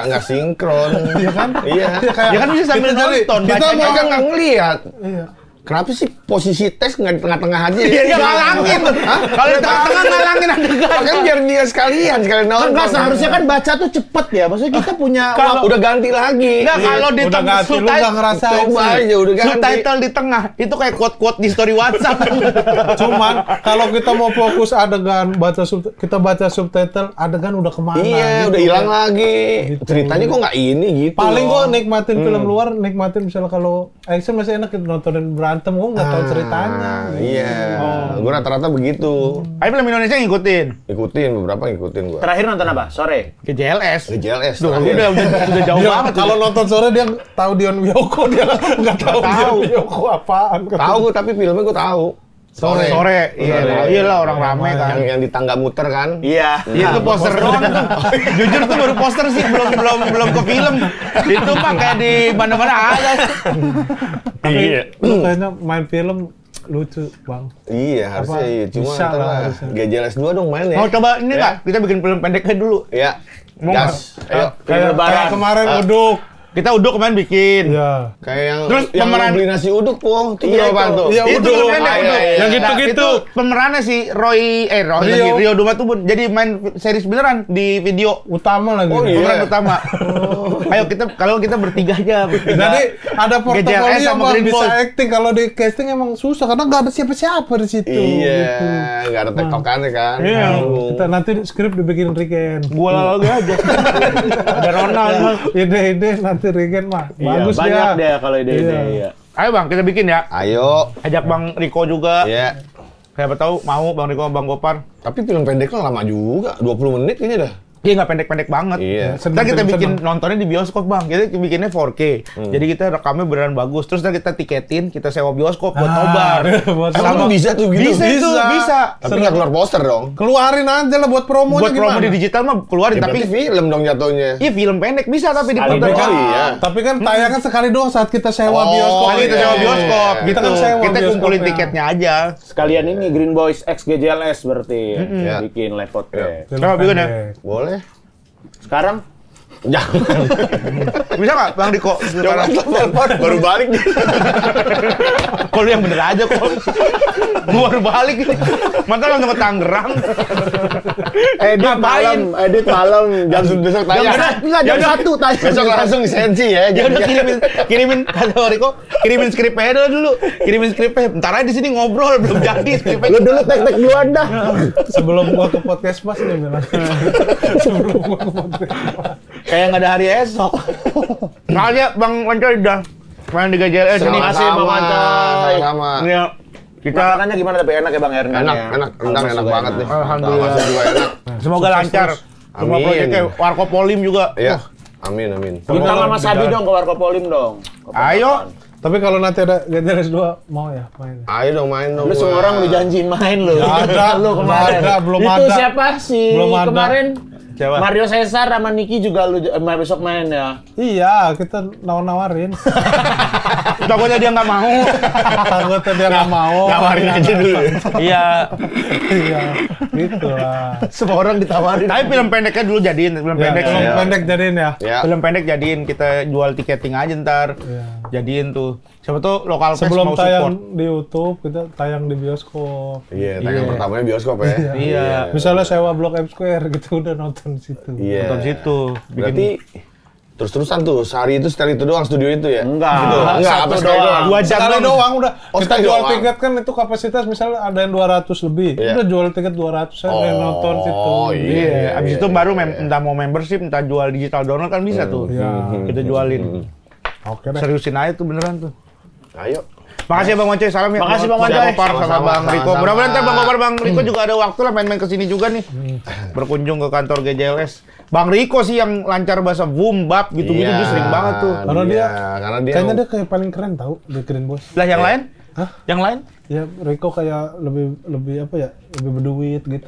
nggak sinkron. Iya kan? Iya. Ya kan bisa sambil Kita jadi- nonton. Kita bacanya. mau nggak ngelihat. Iya. Kenapa sih posisi tes nggak di tengah-tengah aja? Iya, ngalangin. Hah? Kalau di tengah-tengah ngalangin adegan. Makanya biar dia sekalian nonton. Enggak, seharusnya kan baca tuh cepet ya. Maksudnya kita punya Kalau udah ganti lagi. Enggak, kalau di Udah tengah ganti, lu nggak ngerasain Coba sih. aja udah ganti. subtitle di tengah itu kayak quote-quote di story WhatsApp. Cuman kalau kita mau fokus adegan kita baca subtitle adegan udah kemana? Iya, gitu. udah hilang lagi. Gitu. Ceritanya kok nggak ini gitu. Paling loh. gua nikmatin film luar, nikmatin misalnya kalau action masih enak kita nontonin berantem, gua nggak tahu ceritanya. Iya, gue rata-rata begitu. Ayo film Indonesia ngikutin. Ikutin beberapa ngikutin gue. Terakhir nonton apa? Sore. Ke JLS. JLS. Duh, terakhir. udah jauh Dia, banget. kalau nonton sore dia tahu Dion Wiyoko, dia nggak tahu Dion Wiyoko apaan. Tahu gue tapi filmnya gue tahu. sore. Iya, iyalah orang rame kan. Yang di tangga muter kan. Iya. Itu poster doang tuh. Jujur tuh baru poster sih, belum ke film. Itu mah kayak di mana-mana ada. Iya. Lu kayaknya main film lucu bang. Iya, harusnya iya. Cuma Bisa ntar lah, lah. harusnya. GJLS 2 dong main ya. Mau coba ini Ya. nggak? Kita bikin film pendeknya dulu. Iya. Mau Gas. Ayo. Kayak Lebaran. kemarin uduk. Kita uduk kemarin bikin. Iya. Kayak yang Terus yang pemeran- beli nasi uduk, Po. Itu Iya, berapaan itu. tuh? Iya, Itu uduk. film pendek, Ah, uduk. iya, iya. Yang Nah, gitu-gitu. itu pemerannya si Rio Dumatubun. Jadi main series beneran di video. Utama lagi. Oh, iya. Pemeran utama. Ayo kalau kita bertiga aja. Jadi ada GJLS portofolio sama Bang, Green bisa Boys. acting. Kalau di casting emang susah karena nggak ada siapa-siapa di situ. Iya, gitu. nggak ada tektokannya kan. Iya. Kita nanti skrip dibikin Riken. Gua lagi aja. Ada Ronald. Ide-ide nanti Riken mah. Bagus banyak dia. deh kalau ide-ide. Iya. Iya. Ayo Bang, kita bikin ya. Ayo. Ajak Bang Riko juga. Iya. Siapa tahu mau Bang Riko, Bang Gopar. Tapi film pendeknya lama juga, 20 menit kayaknya dah. Iya nggak pendek-pendek banget. Iya. Ntar kita Sedang- bikin nontonnya di bioskop Bang. Kita bikinnya 4K. Jadi kita rekamnya beneran bagus. Terus ntar kita tiketin, kita sewa bioskop buat nobar. buat Emang bisa tuh gitu? Bisa itu, bisa. Tapi nggak keluar poster dong. Keluarin aja lah buat promonya Buat promo gimana? di digital mah keluarin, Ya, tapi berarti film dong jatuhnya. iya film pendek bisa tapi di Sekali putar. doang. Oh iya. Tapi kan tayangan sekali doang saat kita sewa Oh, bioskop. Kali kita iya, sewa iya, bioskop iya. gitu. Kita kan sewa Kita kumpulin bioskopnya. tiketnya aja. Sekalian ini Green Boys X GJLS berarti. Iya. Bikin live podcast. Film Coba bikin ya. pendek. Boleh. Sekarang Jangan. Bisa nggak Bang Riko? Coba telepon baru balik. Kalau yang bener aja kok. Gua baru balik. Mantap langsung ke Tangerang. edit malam jam Besok tayang. enggak jam 1 tanya. Besok langsung sensi ya. Ya udah kirimin kata Riko, kirimin skripnya dulu. Kirimin skripnya. Entar aja di sini ngobrol belum jadi skripnya. Lu dulu tek-tek duluan dah. Sebelum gua ke podcast Mas dia bilang. Sebelum gua ke podcast Mas. Kayak nggak ada hari esok. Makanya Bang Wancoy udah main di GJLS ini. Terima kasih, Bang Wancoy. Sama. Iya. Kita Makanannya gimana tapi enak ya Bang Hernan? Enak, ya? enak, rendang enak juga banget enak. nih. Alhamdulillah. Tamasnya juga enak. semoga lancar. Semua Amin. proyeknya Warkopolim juga. Iya. Amin, amin. Bintang sama Sabi dong ke Warkopolim dong. Ayo. Tapi kalau nanti ada GJLS 2 mau ya main. Ayo dong main dong. Lu semua orang lu janjiin main lu. Nggak ada, Lu kemarin. nggak ada, belum Itu ada. siapa sih? Belum ada. Kemarin Siapa? Mario Cesar sama Niki juga lu besok main ya. Iya, kita nawarin. Takutnya dia nggak mau. Takutnya dia nggak mau. Tawarin aja dulu. Iya. Iya, gitu lah. Semua orang ditawarin. Tapi film pendeknya dulu jadiin. Film Ya, pendek. film Iya. pendek jadiin ya. Ya. Film pendek jadiin. Kita jual tiketing aja ntar. Iya. Jadiin tuh. Siapa tuh lokal fans Sebelum mau support. tayang di YouTube, kita tayang di bioskop. Iya, tayang pertamanya bioskop ya. Iya. Misalnya sewa Blok M Square gitu udah nonton di situ. Iya. Nonton situ. Berarti terus-terusan tuh sehari itu setel itu doang studio itu ya? Enggak. Gitu. Enggak, Satu apa sekali doang. doang? 2 jam Sekali doang udah. Oh, Kita sekali jual doang. tiket kan itu kapasitas misalnya ada yang 200 lebih. Iya. Udah jual tiket 200 saya Oh, nonton situ. iya. Iya, abis itu baru entah mau membership, entah jual digital download kan bisa tuh. Iya. Kita jualin. Oke deh. Seriusin aja tuh beneran tuh. Ayo. Makasih ya Bang Wancoy, salam ya. Makasih, Bang Buat Wancoy. Gopar sama Sama-sama, Bang Riko. sama-sama. Mudah-mudahan ntar Bang Gopar, Bang Riko juga ada waktu lah main-main kesini juga nih. Berkunjung ke kantor GJLS. Bang Riko sih yang lancar bahasa Wumbab gitu-gitu, Iya, dia sering banget tuh. Karena dia, karena dia kayaknya dia kayak paling keren tau di Green Boys. Lah yang lain? Hah? Yang lain? Ya Rico kayak lebih apa ya? Lebih berduit gitu.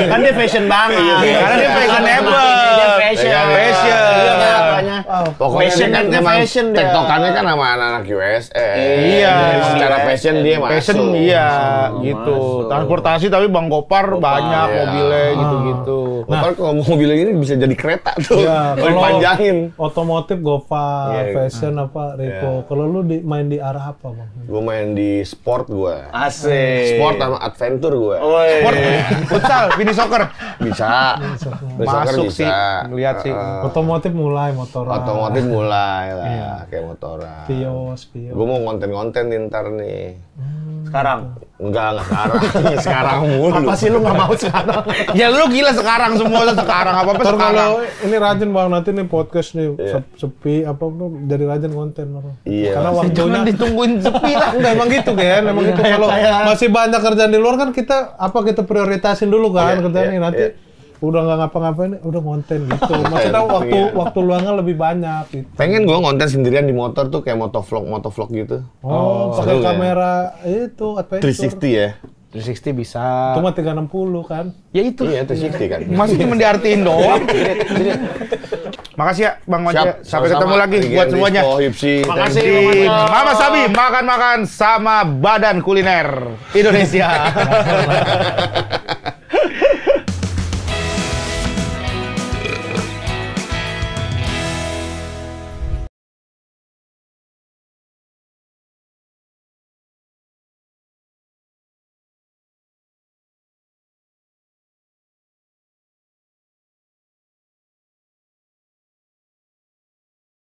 Kan dia fashion banget. Karena dia fashionable. Dia fashion. Iya, fashion. Iya, apanya? pokoknya Fashion dia kan and memang fashion dia. tektokannya kan sama anak-anak USA. Iya. Jadi secara fashion dia masuk. Fashion iya gitu. Masuk. Transportasi tapi Bang Gopar banyak iya. mobilnya gitu-gitu. Gopar kalau mobil ini bisa jadi kereta tuh. Ya, Kalau panjangin. otomotif Gopar, Iya, fashion apa Rico. Kalau lu main di arah apa, Bang? Gue main di sport gue. Asik. Sport sama adventure gue. Woi. Sport, futsal, mini soccer. Bisa. Soccer Masuk bisa. sih, ngeliat sih. Otomotif mulai motoran. Otomotif mulai lah, kayak motoran. Pios. Gue mau konten-konten nih ntar nih. Sekarang. Enggak sekarang. Sekarang mulu. Apa sih lu nggak mau sekarang? Ya lu gila sekarang semua sekarang apa-apa Ntar sekarang. kalau ini rajin Bang, nanti nih podcast nih Iya. sepi apa jadi rajin konten. Bang. Iya. Karena Jangan waktunya ditungguin sepi lah. enggak emang gitu kan, emang gitu. Kalau masih banyak kerjaan di luar kan kita prioritasin dulu kan Iya, kerjaan iya, nih nanti. iya. Udah nggak ngapa-ngapain, udah konten gitu. Maksudnya waktu luangnya lebih banyak gitu. Pengen gue konten sendirian di motor tuh kayak motovlog gitu. Oh, pakai seru ya. kamera itu adventure. 360 ya. 360 bisa. Cuma 360 kan. Ya itu. Iya, 360 kan. Masih cuma diartiin doang. Makasih ya Bang Wancoy. Siap, Sampai sama-sama. ketemu lagi Rigen, buat semuanya. Rizko, Hipsi, Makasih, thank you. Bang Di Wancoy. Mama Sabi makan-makan sama Badan Kuliner Indonesia.